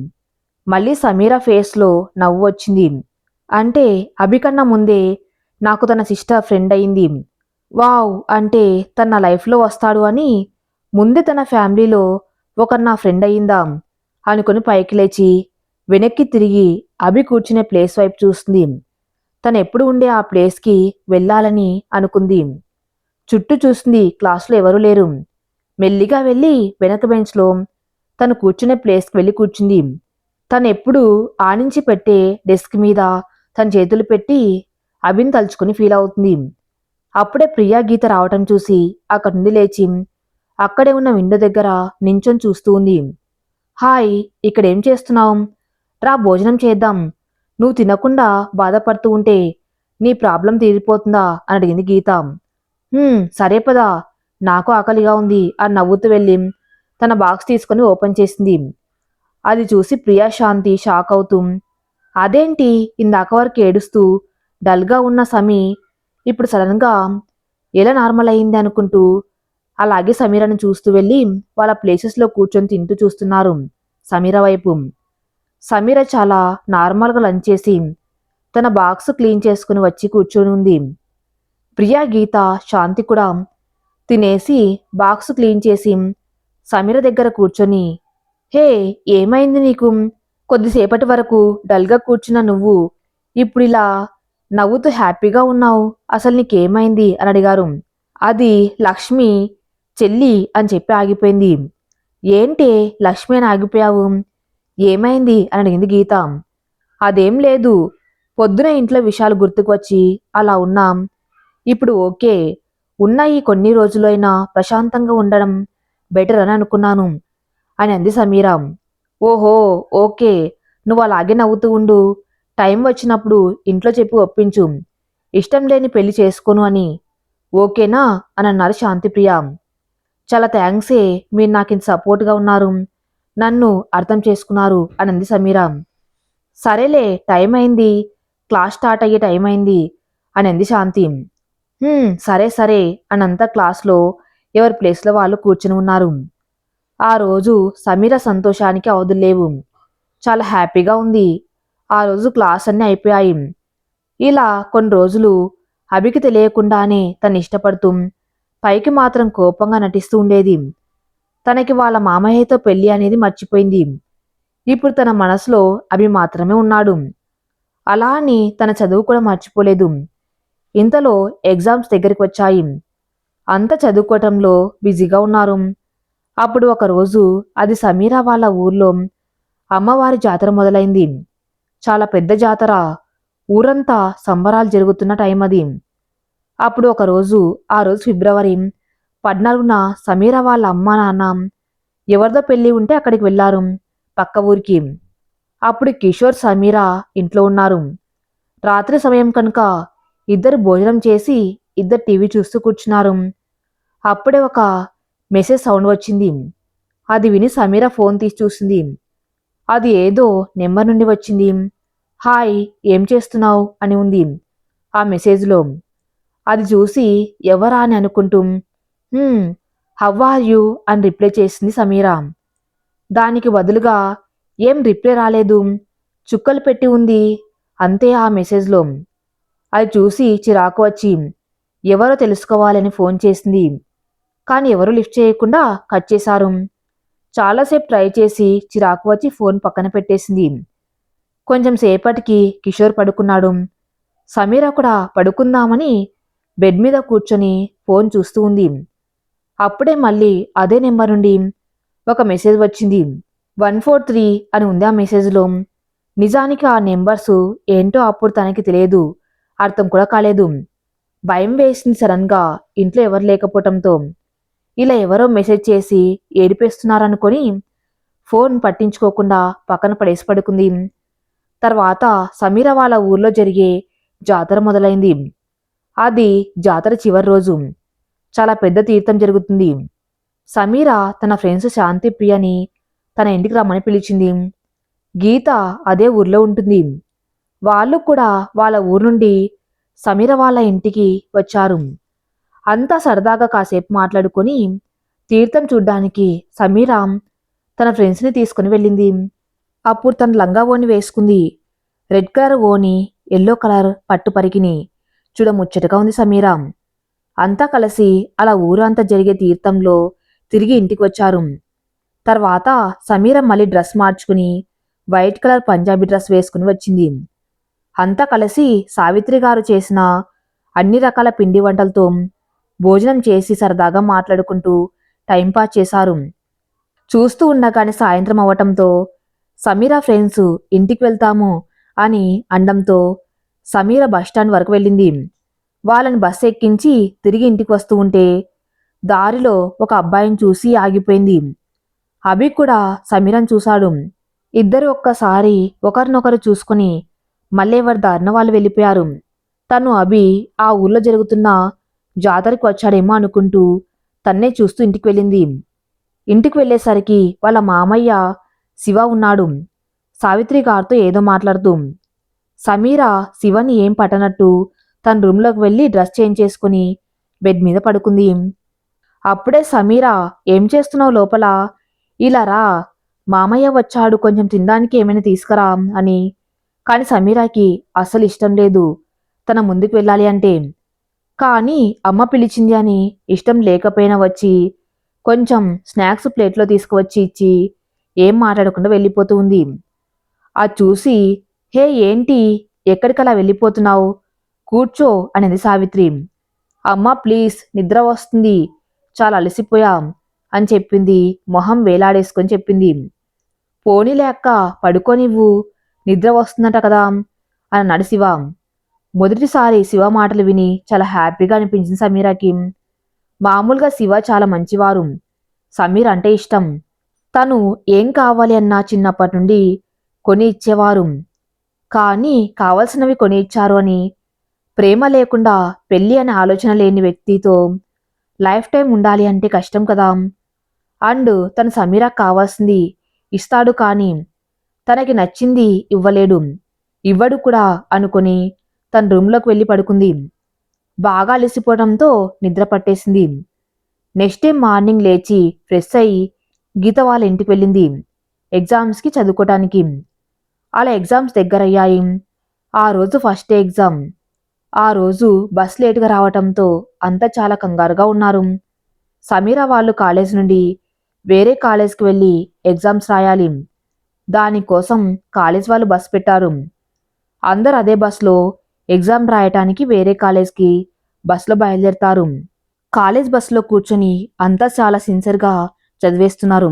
మళ్ళీ సమీర ఫేస్లో నవ్వు వచ్చింది. అంటే అభి కన్నా ముందే నాకు తన సిస్టర్ ఫ్రెండ్ అయింది. వావ్, అంటే తన లైఫ్లో వస్తాడు అని ముందే తన ఫ్యామిలీలో ఒకరు నా ఫ్రెండ్ అయిందా అనుకుని పైకి లేచి వెనక్కి తిరిగి అభి కూర్చునే ప్లేస్ వైపు చూస్తుంది. తను ఎప్పుడు ఉండే ఆ ప్లేస్కి వెళ్ళాలని అనుకుంది. చుట్టూ చూస్తుంది. క్లాస్లో ఎవరూ లేరు. మెల్లిగా వెళ్ళి వెనక బెంచ్లో తను కూర్చునే ప్లేస్కి వెళ్ళి కూర్చుంది. తను ఎప్పుడు ఆనించి పెట్టే డెస్క్ మీద తన చేతులు పెట్టి అభిని తలుచుకుని ఫీల్ అవుతుంది. అప్పుడే ప్రియా గీత రావటం చూసి అక్కడి నుండి లేచి అక్కడే ఉన్న విండో దగ్గర నించొని చూస్తూ ఉంది. హాయ్, ఇక్కడేం చేస్తున్నావు? రా భోజనం చేద్దాం. నువ్వు తినకుండా బాధపడుతూ ఉంటే నీ ప్రాబ్లం తీరిపోతుందా అని అడిగింది గీత. సరే పదా, నాకు ఆకలిగా ఉంది అని నవ్వుతూ వెళ్ళి తన బాక్స్ తీసుకుని ఓపెన్ చేసింది. అది చూసి ప్రియా శాంతి షాక్ అవుతూ అదేంటి ఇందాక వరకు ఏడుస్తూ డల్గా ఉన్న సమీ ఇప్పుడు సడన్గా ఎలా నార్మల్ అయింది అనుకుంటూ అలాగే సమీరను చూస్తూ వెళ్ళి వాళ్ళ ప్లేసెస్లో కూర్చొని తింటూ చూస్తున్నారు సమీర వైపు. సమీర చాలా నార్మల్గా లంచ్ చేసి తన బాక్స్ క్లీన్ చేసుకుని వచ్చి కూర్చొని ఉంది. ప్రియా గీత శాంతి కూడా తినేసి బాక్స్ క్లీన్ చేసి సమీర దగ్గర కూర్చొని హే, ఏమైంది నీకు? కొద్దిసేపటి వరకు డల్గా కూర్చున్న నువ్వు ఇప్పుడు ఇలా నవ్వుతూ హ్యాపీగా ఉన్నావు. అసలు నీకేమైంది అని అడిగారు. అది లక్ష్మి చెల్లి అని చెప్పి ఆగిపోయింది. ఏంటే లక్ష్మి అని ఆగిపోయావు? ఏమైంది అని అడిగింది గీత. అదేం లేదు, పొద్దున ఇంట్లో విషయాలు గుర్తుకు వచ్చి అలా ఉన్నాం. ఇప్పుడు ఓకే, ఉన్న ఈ కొన్ని రోజులైనా ప్రశాంతంగా ఉండడం బెటర్ అని అనుకున్నాను అని అంది సమీర. ఓహో, ఓకే, నువ్వు అలాగే నవ్వుతూ ఉండు. టైం వచ్చినప్పుడు ఇంట్లో చెప్పి ఒప్పించు, ఇష్టం లేని పెళ్లి చేసుకోను అని. ఓకేనా అని అన్నారు శాంతిప్రియ. చాలా థ్యాంక్సే, మీరు నాకు ఇంత సపోర్ట్గా ఉన్నారు, నన్ను అర్థం చేసుకున్నారు అని అంది సమీర. సరేలే, టైం అయింది, క్లాస్ స్టార్ట్ అయ్యే టైం అయింది అని అంది శాంతి. సరే సరే అనంతా క్లాస్లో ఎవరి ప్లేస్లో వాళ్ళు కూర్చుని ఉన్నారు. ఆ రోజు సమీర సంతోషానికి అవధులేవు. చాలా హ్యాపీగా ఉంది. ఆ రోజు క్లాస్ అన్నీ అయిపోయాయి. ఇలా కొన్ని రోజులు అభికి తెలియకుండానే తను ఇష్టపడుతూ పైకి మాత్రం కోపంగా నటిస్తూ ఉండేది. తనకి వాళ్ళ మామయ్యతో పెళ్లి అనేది మర్చిపోయింది. ఇప్పుడు తన మనసులో అభి మాత్రమే ఉన్నాడు. అలా అని తన చదువు కూడా మర్చిపోలేదు. ఇంతలో ఎగ్జామ్స్ దగ్గరికి వచ్చాయి. అంత చదువుకోవటంలో బిజీగా ఉన్నారు. అప్పుడు ఒకరోజు అది సమీర వాళ్ళ ఊర్లో అమ్మవారి జాతర మొదలైంది. చాలా పెద్ద జాతర. ఊరంతా సంబరాలు జరుగుతున్న టైం అది. అప్పుడు ఒకరోజు, ఆ రోజు ఫిబ్రవరి 14న సమీర వాళ్ళ అమ్మ నాన్న ఎవరిదో పెళ్లి ఉంటే అక్కడికి వెళ్లారు, పక్క ఊరికి. అప్పుడు కిషోర్ సమీర ఇంట్లో ఉన్నారు. రాత్రి సమయం కనుక ఇద్దరు భోజనం చేసి ఇద్దరు టీవీ చూస్తూ కూర్చున్నారు. అప్పుడే ఒక మెసేజ్ సౌండ్ వచ్చింది. అది విని సమీర ఫోన్ తీసి చూసింది. అది ఏదో నెంబర్ నుండి వచ్చింది. హాయ్, ఏం చేస్తున్నావు అని ఉంది ఆ మెసేజ్లో. అది చూసి ఎవరా అని అనుకుంటూ హౌ ఆర్ యూ అని రిప్లై చేసింది సమీర. దానికి బదులుగా ఏం రిప్లై రాలేదు, చుక్కలు పెట్టి ఉంది అంతే ఆ మెసేజ్లో. అది చూసి చిరాకు వచ్చి ఎవరో తెలుసుకోవాలని ఫోన్ చేసింది. కానీ ఎవరూ లిఫ్ట్ చేయకుండా కట్ చేశారు. చాలాసేపు ట్రై చేసి చిరాకు వచ్చి ఫోన్ పక్కన పెట్టేసింది. కొంచెం సేపటికి కిషోర్ పడుకున్నాడు. సమీర కూడా పడుకుందామని బెడ్ మీద కూర్చొని ఫోన్ చూస్తూ ఉంది. అప్పుడే మళ్ళీ అదే నెంబర్ నుండి ఒక మెసేజ్ వచ్చింది. 143 అని ఉంది ఆ మెసేజ్లో. నిజానికి ఆ నెంబర్సు ఏంటో అప్పుడు తనకి తెలియదు, అర్థం కూడా కాలేదు. భయం వేసింది సడన్గా ఇంట్లో ఎవరు లేకపోవటంతో. ఇలా ఎవరో మెసేజ్ చేసి ఏడిపేస్తున్నారనుకొని ఫోన్ పట్టించుకోకుండా పక్కన పడేసి పడుకుంది. తర్వాత సమీర వాళ్ళ ఊర్లో జరిగే జాతర మొదలైంది. అది జాతర చివరి రోజు. చాలా పెద్ద తీర్థం జరుగుతుంది. సమీర తన ఫ్రెండ్స్ శాంతి ప్రియని తన ఇంటికి రమ్మని పిలిచింది. గీత అదే ఊర్లో ఉంటుంది. వాళ్ళు కూడా వాళ్ళ ఊరు నుండి సమీర వాళ్ళ ఇంటికి వచ్చారు. అంతా సరదాగా కాసేపు మాట్లాడుకొని తీర్థం చూడ్డానికి సమీర తన ఫ్రెండ్స్ని తీసుకుని వెళ్ళింది. అప్పుడు తన లంగా ఓని వేసుకుంది. రెడ్ కలర్ ఓని, ఎల్లో కలర్ పట్టు పరికిని. చూడముచ్చటగా ఉంది సమీర. అంతా కలిసి అలా ఊరు అంతా జరిగే తీర్థంలో తిరిగి ఇంటికి వచ్చారు. తర్వాత సమీర మళ్ళీ డ్రెస్ మార్చుకుని వైట్ కలర్ పంజాబీ డ్రెస్ వేసుకుని వచ్చింది. అంతా కలిసి సావిత్రి గారు చేసిన అన్ని రకాల పిండి వంటలతో భోజనం చేసి సరదాగా మాట్లాడుకుంటూ టైంపాస్ చేశారు. చూస్తూ ఉండగానే సాయంత్రం అవ్వటంతో సమీర ఫ్రెండ్స్ ఇంటికి వెళ్తాము అని అండంతో సమీర బస్టాండ్ వరకు వెళ్ళింది. వాళ్ళని బస్సు ఎక్కించి తిరిగి ఇంటికి వస్తూ ఉంటే దారిలో ఒక అబ్బాయిని చూసి ఆగిపోయింది. అభి కూడా సమీరను చూశాడు. ఇద్దరు ఒక్కసారి ఒకరినొకరు చూసుకుని మళ్ళీ ఎవరి దారిన వాళ్ళు వెళ్ళిపోయారు. తను అభి ఆ ఊర్లో జరుగుతున్న జాతరకు వచ్చాడేమో అనుకుంటూ తన్నే చూస్తూ ఇంటికి వెళ్ళింది. ఇంటికి వెళ్ళేసరికి వాళ్ళ మామయ్య శివ ఉన్నాడు. సావిత్రి గారితో ఏదో మాట్లాడుతూ. సమీర శివని ఏం పట్టనట్టు తన రూమ్లోకి వెళ్ళి డ్రెస్ చేంజ్ చేసుకుని బెడ్ మీద పడుకుంది. అప్పుడే సమీర, ఏం చేస్తున్నావు లోపల, ఇలా రా, మామయ్య వచ్చాడు, కొంచెం తినడానికి ఏమైనా తీసుకురా అని. కాని సమీరాకి అస్సలు ఇష్టం లేదు తన ముందుకు వెళ్ళాలి అంటే. కానీ అమ్మ పిలిచింది అని ఇష్టం లేకపోయినా వచ్చి కొంచెం స్నాక్స్ ప్లేట్లో తీసుకువచ్చి ఇచ్చి ఏం మాట్లాడకుండా వెళ్ళిపోతూ ఉంది. అది చూసి, హే ఏంటి, ఎక్కడికలా వెళ్ళిపోతున్నావు, కూర్చో అనేది సావిత్రి. అమ్మ ప్లీజ్, నిద్ర వస్తుంది, చాలా అలసిపోయాం అని చెప్పింది. మొహం వేలాడేసుకొని చెప్పింది. పోనీలే అక్క, పడుకోనివ్వు, నిద్ర వస్తుందట కదా అని అన్నాడు శివ. మొదటిసారి శివ మాటలు విని చాలా హ్యాపీగా అనిపించింది సమీరాకి. మామూలుగా శివ చాలా మంచివారు, సమీర్ అంటే ఇష్టం. తను ఏం కావాలి అన్నా చిన్నప్పటి నుండి కొని ఇచ్చేవారు. కానీ కావలసినవి కొని ఇచ్చారు అని ప్రేమ లేకుండా పెళ్ళి అనే ఆలోచన లేని వ్యక్తితో లైఫ్ టైం ఉండాలి అంటే కష్టం కదా. అండ్ తను సమీరాకు కావాల్సింది ఇస్తాడు కానీ తనకి నచ్చింది ఇవ్వలేడు, ఇవ్వడు కూడా అనుకుని తన రూమ్లోకి వెళ్ళి పడుకుంది. బాగా అలసిపోవడంతో నిద్ర పట్టేసింది. నెక్స్ట్ డే మార్నింగ్ లేచి ఫ్రెష్ అయ్యి గీత వాళ్ళ ఇంటికి వెళ్ళింది ఎగ్జామ్స్కి చదువుకోవటానికి. అలా ఎగ్జామ్స్ దగ్గరయ్యాయి. ఆ రోజు ఫస్ట్ డే ఎగ్జామ్. ఆ రోజు బస్ లేటుగా రావటంతో అంతా చాలా కంగారుగా ఉన్నారు. సమీర వాళ్ళు కాలేజ్ నుండి వేరే కాలేజ్కి వెళ్ళి ఎగ్జామ్స్ రాయాలి. దానికోసం కాలేజ్ వాళ్ళు బస్ పెట్టారు. అందరు అదే బస్లో ఎగ్జామ్ రాయటానికి వేరే కాలేజ్కి బస్లో బయలుదేరతారు. కాలేజ్ బస్లో కూర్చొని అంతా చాలా సిన్సియర్గా చదివేస్తున్నారు.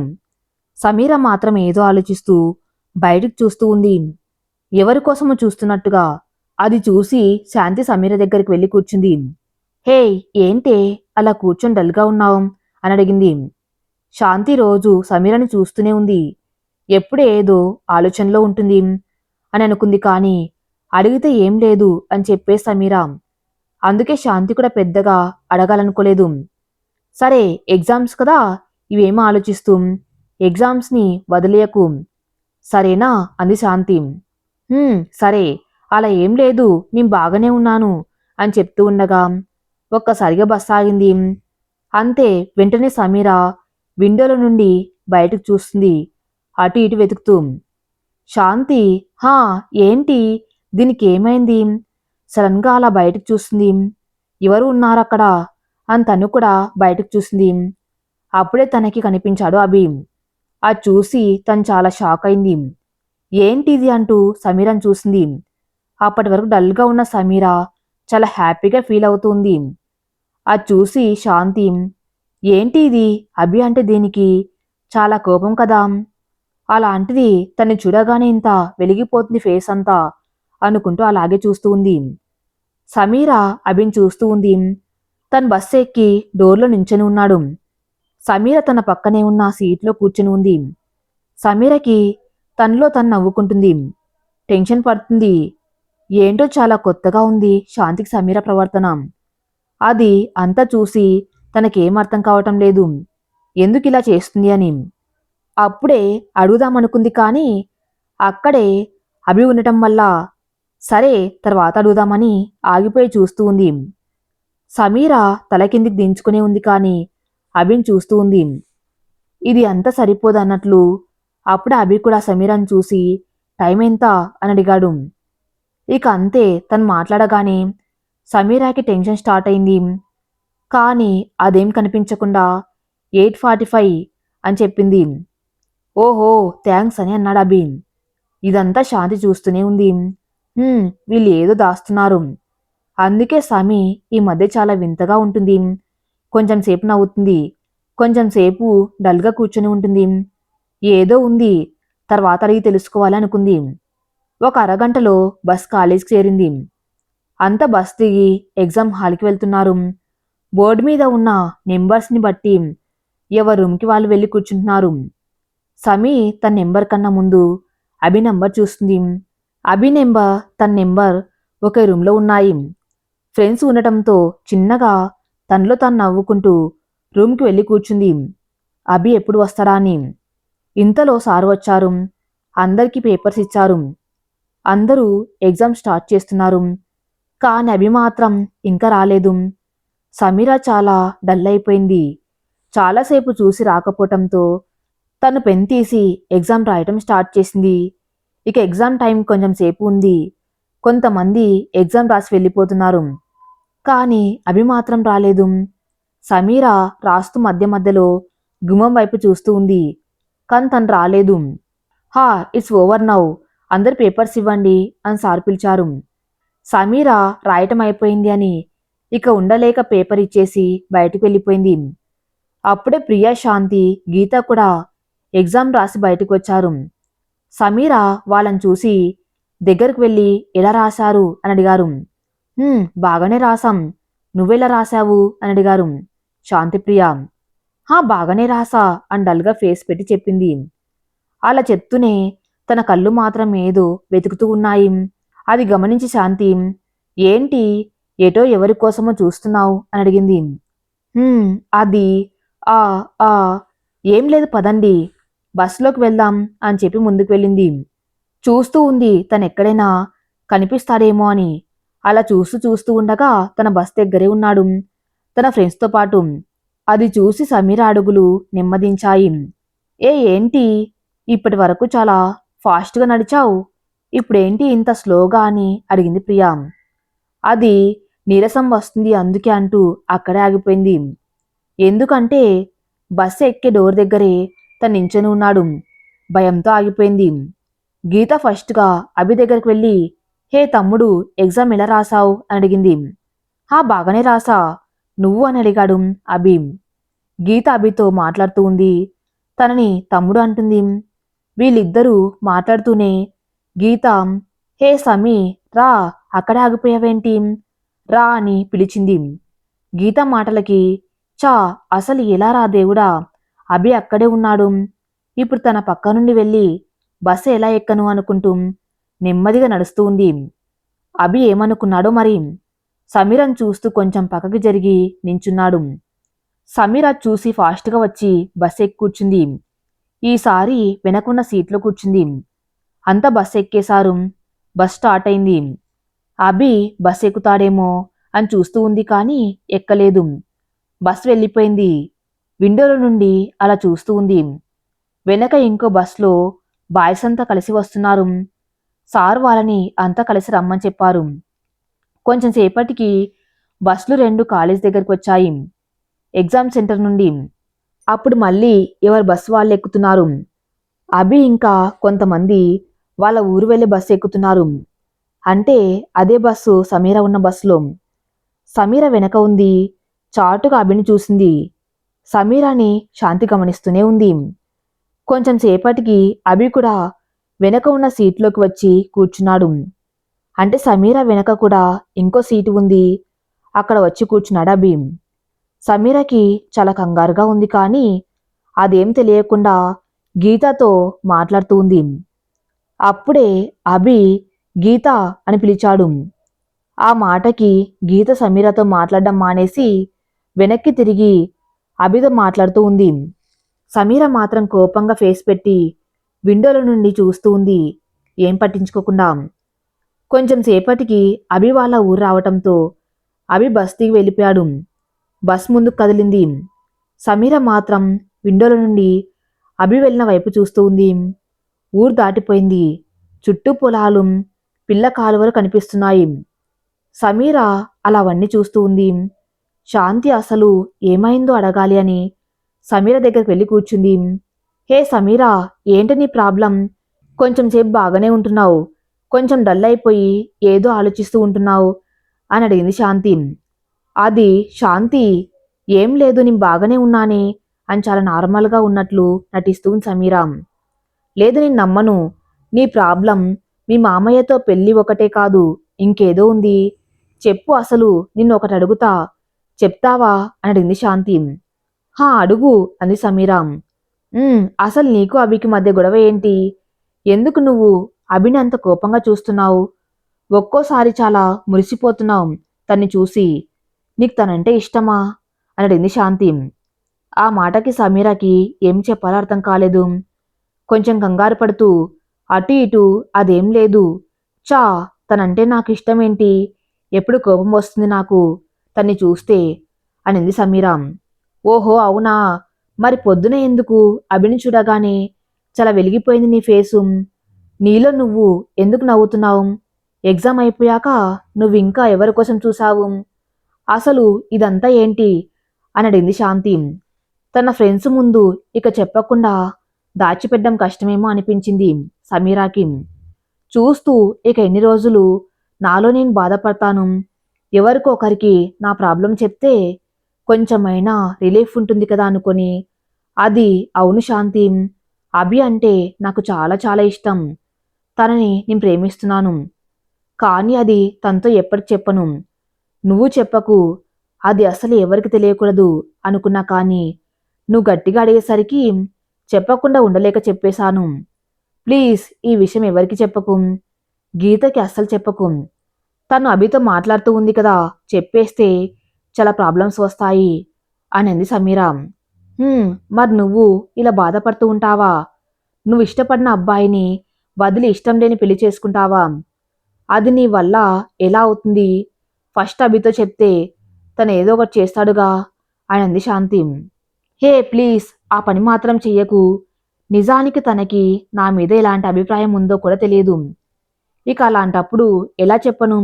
సమీర మాత్రం ఏదో ఆలోచిస్తూ బయటికి చూస్తూ ఉంది. ఎవరి కోసమో చూస్తున్నట్టుగా. అది చూసి శాంతి సమీర దగ్గరికి వెళ్ళి కూర్చుంది. హే, ఏంటే అలా కూర్చొని డల్గా ఉన్నావు అని అడిగింది. శాంతి రోజు సమీరని చూస్తూనే ఉంది. ఎప్పుడు ఏదో ఆలోచనలో ఉంటుంది అని అనుకుంది. కానీ అడిగితే ఏం లేదు అని చెప్పే సమీర. అందుకే శాంతి కూడా పెద్దగా అడగాలనుకోలేదు. సరే, ఎగ్జామ్స్ కదా, ఇవేమో ఆలోచిస్తూ ఎగ్జామ్స్ని వదిలేయకు, సరేనా అంది శాంతి. సరే, అలా ఏం లేదు, నేను బాగానే ఉన్నాను అని చెప్తూ ఉండగా ఒక్కసారిగా బస్సు ఆగింది. అంతే, వెంటనే సమీర విండోలో నుండి బయటకు చూస్తుంది, అటు ఇటు వెతుకుతూ. శాంతి, హా, ఏంటి, దీనికి ఏమైంది, సడన్గా అలా బయటకు చూస్తుంది. ఎవరు ఉన్నారక్కడ అని తను కూడా బయటకు చూసింది. అప్పుడే తనకి కనిపించాడు అభి. అది చూసి తను చాలా షాక్ అయింది. ఏంటిది అంటూ సమీరను చూసింది. అప్పటి వరకు డల్గా ఉన్న సమీర చాలా హ్యాపీగా ఫీల్ అవుతుంది. అది చూసి శాంతి, ఏంటి ఇది, అభి అంటే దేనికి, చాలా కోపం కదా, అలాంటిది తన్ని చూడగానే ఇంత వెలిగిపోతుంది ఫేస్ అంతా అనుకుంటూ అలాగే చూస్తూ ఉంది. సమీర అభిని చూస్తూ ఉంది. తను బస్సు ఎక్కి డోర్లో నించొని ఉన్నాడు. సమీర తన పక్కనే ఉన్న సీట్లో కూర్చుని ఉంది. సమీరకి తనలో తను నవ్వుకుంటుంది. టెన్షన్ పడుతుంది. ఏంటో చాలా కొత్తగా ఉంది శాంతికి సమీర ప్రవర్తన. అది అంతా చూసి తనకేం అర్థం కావటం లేదు, ఎందుకు ఇలా చేస్తుంది అని. అప్పుడే అడుగుదామనుకుంది. కానీ అక్కడే అభి ఉండటం వల్ల సరే తర్వాత అడుగుదామని ఆగిపోయి చూస్తూ ఉంది. సమీర తల కిందికి దించుకునే ఉంది. కానీ అభిని చూస్తూ ఉంది. ఇది అంత సరిపోదన్నట్లు అప్పుడే అభి కూడా సమీరను చూసి టైం ఎంత అని అడిగాడు. ఇక అంతే, తను మాట్లాడగానే సమీరాకి టెన్షన్ స్టార్ట్ అయింది. కానీ అదేం కనిపించకుండా 8:45 అని చెప్పింది. ఓహో, థ్యాంక్స్ అని అన్నాడు అభి. ఇదంతా శాంతి చూస్తూనే ఉంది. వీళ్ళు ఏదో దాస్తున్నారు, అందుకే సమీ ఈ మధ్య చాలా వింతగా ఉంటుంది. కొంచెం సేపు నవ్వుతుంది, కొంచెం సేపు డల్గా కూర్చొని ఉంటుంది. ఏదో ఉంది, తర్వాత అడిగి తెలుసుకోవాలి అనుకుంది. ఒక అరగంటలో బస్ కాలేజీకి చేరింది. అంతా బస్ దిగి ఎగ్జామ్ హాల్కి వెళ్తున్నారు. బోర్డు మీద ఉన్న నెంబర్స్ని బట్టి ఎవరి రూమ్కి వాళ్ళు వెళ్ళి కూర్చుంటున్నారు. సమీ తన నెంబర్ కన్నా ముందు అభి నెంబర్ చూస్తుంది. అభి నెంబర్ తన నెంబర్ ఒకే రూమ్లో ఉన్నాయి. ఫ్రెండ్స్ ఉండటంతో చిన్నగా తనలో తాను నవ్వుకుంటూ రూమ్కి వెళ్ళి కూర్చుంది. అభి ఎప్పుడు వస్తాడా అని. ఇంతలో సారు వచ్చారు. అందరికీ పేపర్స్ ఇచ్చారు. అందరూ ఎగ్జామ్ స్టార్ట్ చేస్తున్నారు. కానీ అభి మాత్రం ఇంకా రాలేదు. సమీర చాలా డల్ అయిపోయింది. చాలాసేపు చూసి రాకపోవటంతో తను పెన్ తీసి ఎగ్జామ్ రాయటం స్టార్ట్ చేసింది. ఇక ఎగ్జామ్ టైం కొంచెం సేపు ఉంది. కొంతమంది ఎగ్జామ్ రాసి వెళ్ళిపోతున్నారు. కానీ అభి మాత్రం రాలేదు. సమీర రాస్తూ మధ్య మధ్యలో గుమ్మం వైపు చూస్తూ ఉంది. కానీ తను రాలేదు. ఇట్స్ ఓవర్ నౌ, అందరు పేపర్స్ ఇవ్వండి అని సార్ పిలిచారు. సమీర రాయటం అయిపోయింది అని ఇక ఉండలేక పేపర్ ఇచ్చేసి బయటకు వెళ్ళిపోయింది. అప్పుడే ప్రియా, శాంతి, గీత కూడా ఎగ్జామ్ రాసి బయటకు వచ్చారు. సమీర వాళ్ళని చూసి దగ్గరకు వెళ్ళి ఎలా రాశారు అని అడిగారు. బాగానే రాసాం, నువ్వెలా రాశావు అని అడిగారు శాంతిప్రియ. బాగానే రాసా అని డల్గా ఫేస్ పెట్టి చెప్పింది. అలా చెప్తూనే తన కళ్ళు మాత్రం ఏదో వెతుకుతూ ఉన్నాయి. అది గమనించి శాంతి, ఏంటి, ఏటో ఎవరి కోసమో చూస్తున్నావు అని అడిగింది. అది ఆ ఆ ఏం లేదు, పదండి బస్సులోకి వెళ్దాం అని చెప్పి ముందుకు వెళ్ళింది. చూస్తూ ఉంది తను ఎక్కడైనా కనిపిస్తాడేమో అని. అలా చూస్తూ చూస్తూ ఉండగా తన బస్ దగ్గరే ఉన్నాడు తన ఫ్రెండ్స్తో పాటు. అది చూసి సమీర అడుగులు నెమ్మదించాయి. ఏంటి, ఇప్పటి వరకు చాలా ఫాస్ట్గా నడిచావు, ఇప్పుడేంటి ఇంత స్లోగా అని అడిగింది ప్రియా. అది నీరసం వస్తుంది అందుకే అంటూ అక్కడే ఆగిపోయింది. ఎందుకంటే బస్సు ఎక్కే డోర్ దగ్గరే తను నించొని ఉన్నాడు. భయంతో ఆగిపోయింది. గీత ఫస్ట్గా అభి దగ్గరికి వెళ్ళి, హే తమ్ముడు, ఎగ్జామ్ ఎలా రాసావు అని అడిగింది. బాగానే రాసా, నువ్వు అని అడిగాడు అభి. గీత అభితో మాట్లాడుతూ ఉంది. తనని తమ్ముడు అంటుంది. వీళ్ళిద్దరూ మాట్లాడుతూనే గీత, హే సమీ, రా, అక్కడే ఆగిపోయావేంటి, రా అని పిలిచింది. గీత మాటలకి చా, అసలు ఎలా రా దేవుడా, అభి అక్కడే ఉన్నాడు, ఇప్పుడు తన పక్క నుండి వెళ్ళి బస్సు ఎలా ఎక్కను అనుకుంటూ నెమ్మదిగా నడుస్తూ ఉంది. అభి ఏమనుకున్నాడో మరి. సమీరను చూస్తూ కొంచెం పక్కకి జరిగి నించున్నాడు. సమీర చూసి ఫాస్ట్గా వచ్చి బస్సు ఎక్కి కూర్చుంది. ఈసారి వెనకున్న సీట్లో కూర్చుంది. అంతా బస్సు ఎక్కేశారు. బస్ స్టార్ట్ అయింది. అభి బస్ ఎక్కుతాడేమో అని చూస్తూ ఉంది కానీ ఎక్కలేదు. బస్ వెళ్ళిపోయింది. విండోలో నుండి అలా చూస్తూ ఉంది. వెనక ఇంకో బస్లో బాయ్స్ అంతా కలిసి వస్తున్నారు. సార్ వాళ్ళని అంతా కలిసి రమ్మని చెప్పారు. కొంచెం సేపటికి బస్సులు 2 కాలేజ్ దగ్గరికి వచ్చాయి, ఎగ్జామ్ సెంటర్ నుండి. అప్పుడు మళ్ళీ ఎవరు బస్సు వాళ్ళు ఎక్కుతున్నారు. అభి ఇంకా కొంతమంది వాళ్ళ ఊరు వెళ్ళే బస్సు ఎక్కుతున్నారు. అంటే అదే బస్సు సమీర ఉన్న బస్సులో. సమీర వెనక ఉంది. చాటుగా అభిని చూసింది. సమీరాని శాంతి గమనిస్తూనే ఉంది. కొంచెం సేపటికి అభి కూడా వెనక ఉన్న సీట్లోకి వచ్చి కూర్చున్నాడు. అంటే సమీర వెనక కూడా ఇంకో సీటు ఉంది, అక్కడ వచ్చి కూర్చున్నాడు అభి. సమీరకి చాలా కంగారుగా ఉంది కానీ అదేం తెలియకుండా గీతతో మాట్లాడుతూ ఉంది. అప్పుడే అభి గీత అని పిలిచాడు. ఆ మాటకి గీత సమీరతో మాట్లాడడం మానేసి వెనక్కి తిరిగి అభితో మాట్లాడుతూ ఉంది. సమీర మాత్రం కోపంగా ఫేస్ పెట్టి విండోల నుండి చూస్తూ ఉంది, ఏం పట్టించుకోకుండా. కొంచెం సేపటికి అభి వాళ్ళ ఊరు రావటంతో అభి బస్ దిగి వెళ్ళిపోయాడు. బస్ ముందుకు కదిలింది. సమీర మాత్రం విండోల నుండి అభి వెళ్ళిన వైపు చూస్తూ ఉంది. ఊరు దాటిపోయింది. చుట్టూ పొలాలు, పిల్ల కాలువలు కనిపిస్తున్నాయి. సమీర అలా అవన్నీ చూస్తూ ఉంది. శాంతి అసలు ఏమైందో అడగాలి అని సమీర దగ్గరికి వెళ్ళి కూర్చుంది. హే సమీరా, ఏంటి నీ ప్రాబ్లం? కొంచెం సేపు బాగానే ఉంటున్నావు, కొంచెం డల్ అయిపోయి ఏదో ఆలోచిస్తూ ఉంటున్నావు అని అడిగింది శాంతి. అది శాంతి, ఏం లేదు నేను బాగానే ఉన్నానే అని చాలా నార్మల్గా ఉన్నట్లు నటిస్తూ సమీరా. లేదు నేను నమ్మను, నీ ప్రాబ్లం మీ మామయ్యతో పెళ్ళి ఒకటే కాదు, ఇంకేదో ఉంది, చెప్పు అసలు, నిన్ను ఒకటి అడుగుతా, చెప్తావా అని అడిగింది శాంతి. హా అడుగు అంది సమీరా. అసలు నీకు అభికి మధ్య గొడవ ఏంటి? ఎందుకు నువ్వు అభిని అంత కోపంగా చూస్తున్నావు? ఒక్కోసారి చాలా మురిసిపోతున్నావు తన్ని చూసి, నీకు తనంటే ఇష్టమా అని అడిగింది శాంతి. ఆ మాటకి సమీరాకి ఏం చెప్పాలో అర్థం కాలేదు. కొంచెం కంగారు పడుతూ అటు ఇటు అదేం లేదు, చా, తనంటే నాకు ఇష్టమేంటి, ఎప్పుడు కోపం వస్తుంది నాకు తన్ని చూస్తే అనింది సమీరా. ఓహో అవునా, మరి పొద్దున ఎందుకు అభిని చూడగానే చాలా వెలిగిపోయింది నీ ఫేసు, నీలో నువ్వు ఎందుకు నవ్వుతున్నావు? ఎగ్జామ్ అయిపోయాక నువ్వు ఇంకా ఎవరి కోసం చూసావు? అసలు ఇదంతా ఏంటి అని అడిగింది శాంతి. తన ఫ్రెండ్స్ ముందు ఇక చెప్పకుండా దాచిపెట్టడం కష్టమేమో అనిపించింది సమీరాకి. చూస్తూ ఇక ఎన్ని రోజులు నాలో నేను బాధపడతాను, ఎవరికో ఒకరికి నా ప్రాబ్లం చెప్తే కొంచెమైనా రిలీఫ్ ఉంటుంది కదా అనుకొని. అది అవును శాంతి, అభి అంటే నాకు చాలా చాలా ఇష్టం, తనని నేను ప్రేమిస్తున్నాను, కానీ అది తనతో ఎప్పటికి చెప్పను, నువ్వు చెప్పకు, అది అసలు ఎవరికి తెలియకూడదు అనుకున్నా కానీ నువ్వు గట్టిగా అడిగేసరికి చెప్పకుండా ఉండలేక చెప్పేశాను. ప్లీజ్ ఈ విషయం ఎవరికి చెప్పకు, గీతకి అస్సలు చెప్పకు, తను అభితో మాట్లాడుతూ ఉంది కదా, చెప్పేస్తే చాలా ప్రాబ్లమ్స్ వస్తాయి అనింది సమీరా. మరి నువ్వు ఇలా బాధపడుతూ ఉంటావా? నువ్వు ఇష్టపడిన అబ్బాయిని వదిలి ఇష్టం లేని పెళ్లి చేసుకుంటావా? అది నీ వల్ల ఎలా అవుతుంది? ఫస్ట్ అభితో చెప్తే తను ఏదో ఒకటి చేస్తాడుగా అనింది శాంతి. హే ప్లీజ్ ఆ పని మాత్రం చెయ్యకు, నిజానికి తనకి నా మీద ఎలాంటి అభిప్రాయం ఉందో కూడా తెలియదు, ఇక అలాంటప్పుడు ఎలా చెప్పను?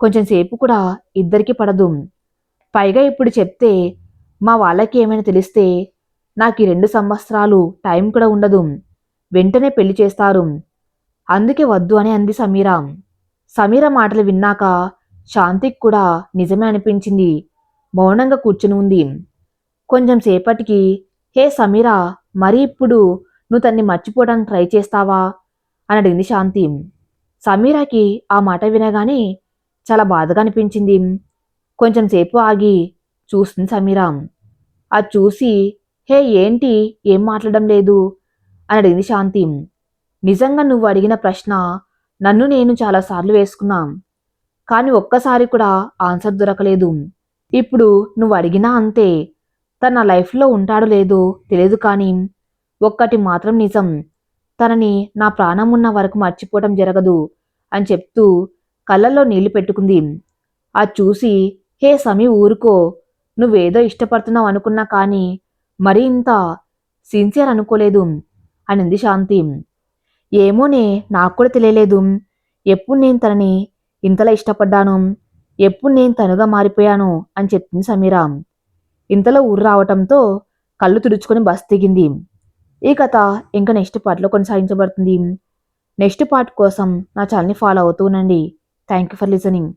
కొంచెం సేపు కూడా ఇద్దరికి పడదు, పైగా ఇప్పుడు చెప్తే మా వాళ్ళకి ఏమైనా తెలిస్తే నాకు ఈ 2 సంవత్సరాలు టైం కూడా ఉండదు, వెంటనే పెళ్లి చేస్తారు, అందుకే వద్దు అని అంది సమీరా. సమీర మాటలు విన్నాక శాంతికి కూడా నిజమే అనిపించింది. మౌనంగా కూర్చుని ఉంది. కొంచెం సేపటికి హే సమీరా, మరి ఇప్పుడు నువ్వు తన్ని మర్చిపోవడానికి ట్రై చేస్తావా అని అడిగింది శాంతి. సమీరాకి ఆ మాట వినగానే చాలా బాధగా అనిపించింది. కొంచెం సేపు ఆగి చూస్తుంది సమీరా. అది చూసి, హే ఏంటి ఏం మాట్లాడడం లేదు అని అడిగింది శాంతి. నిజంగా నువ్వు అడిగిన ప్రశ్న నన్ను నేను చాలాసార్లు వేసుకున్నా, కానీ ఒక్కసారి కూడా ఆన్సర్ దొరకలేదు. ఇప్పుడు నువ్వు అడిగినా అంతే. తన లైఫ్లో ఉంటాడో లేదో తెలియదు, కానీ ఒక్కటి మాత్రం నిజం, తనని నా ప్రాణం ఉన్న వరకు మర్చిపోవటం జరగదు అని చెప్తూ కళ్ళల్లో నీళ్లు పెట్టుకుంది. అది చూసి, హే సమీ ఊరుకో, నువ్వేదో ఇష్టపడుతున్నావు అనుకున్నా, కానీ మరీ ఇంత సిన్సియర్ అనుకోలేదు అనింది శాంతి. ఏమోనే, నాకు కూడా తెలియలేదు ఎప్పుడు నేను తనని ఇంతలా ఇష్టపడ్డాను, ఎప్పుడు నేను తనుగా మారిపోయాను అని చెప్పింది సమీరా. ఇంతలో ఊరు రావటంతో కళ్ళు తుడుచుకొని బస్ దిగింది. ఈ కథ ఇంకా నెక్స్ట్ పార్ట్లో కొనసాగించబడుతుంది. నెక్స్ట్ పార్ట్ కోసం నా ఛానల్ని ఫాలో అవుతూ ఉండండి. Thank you for listening.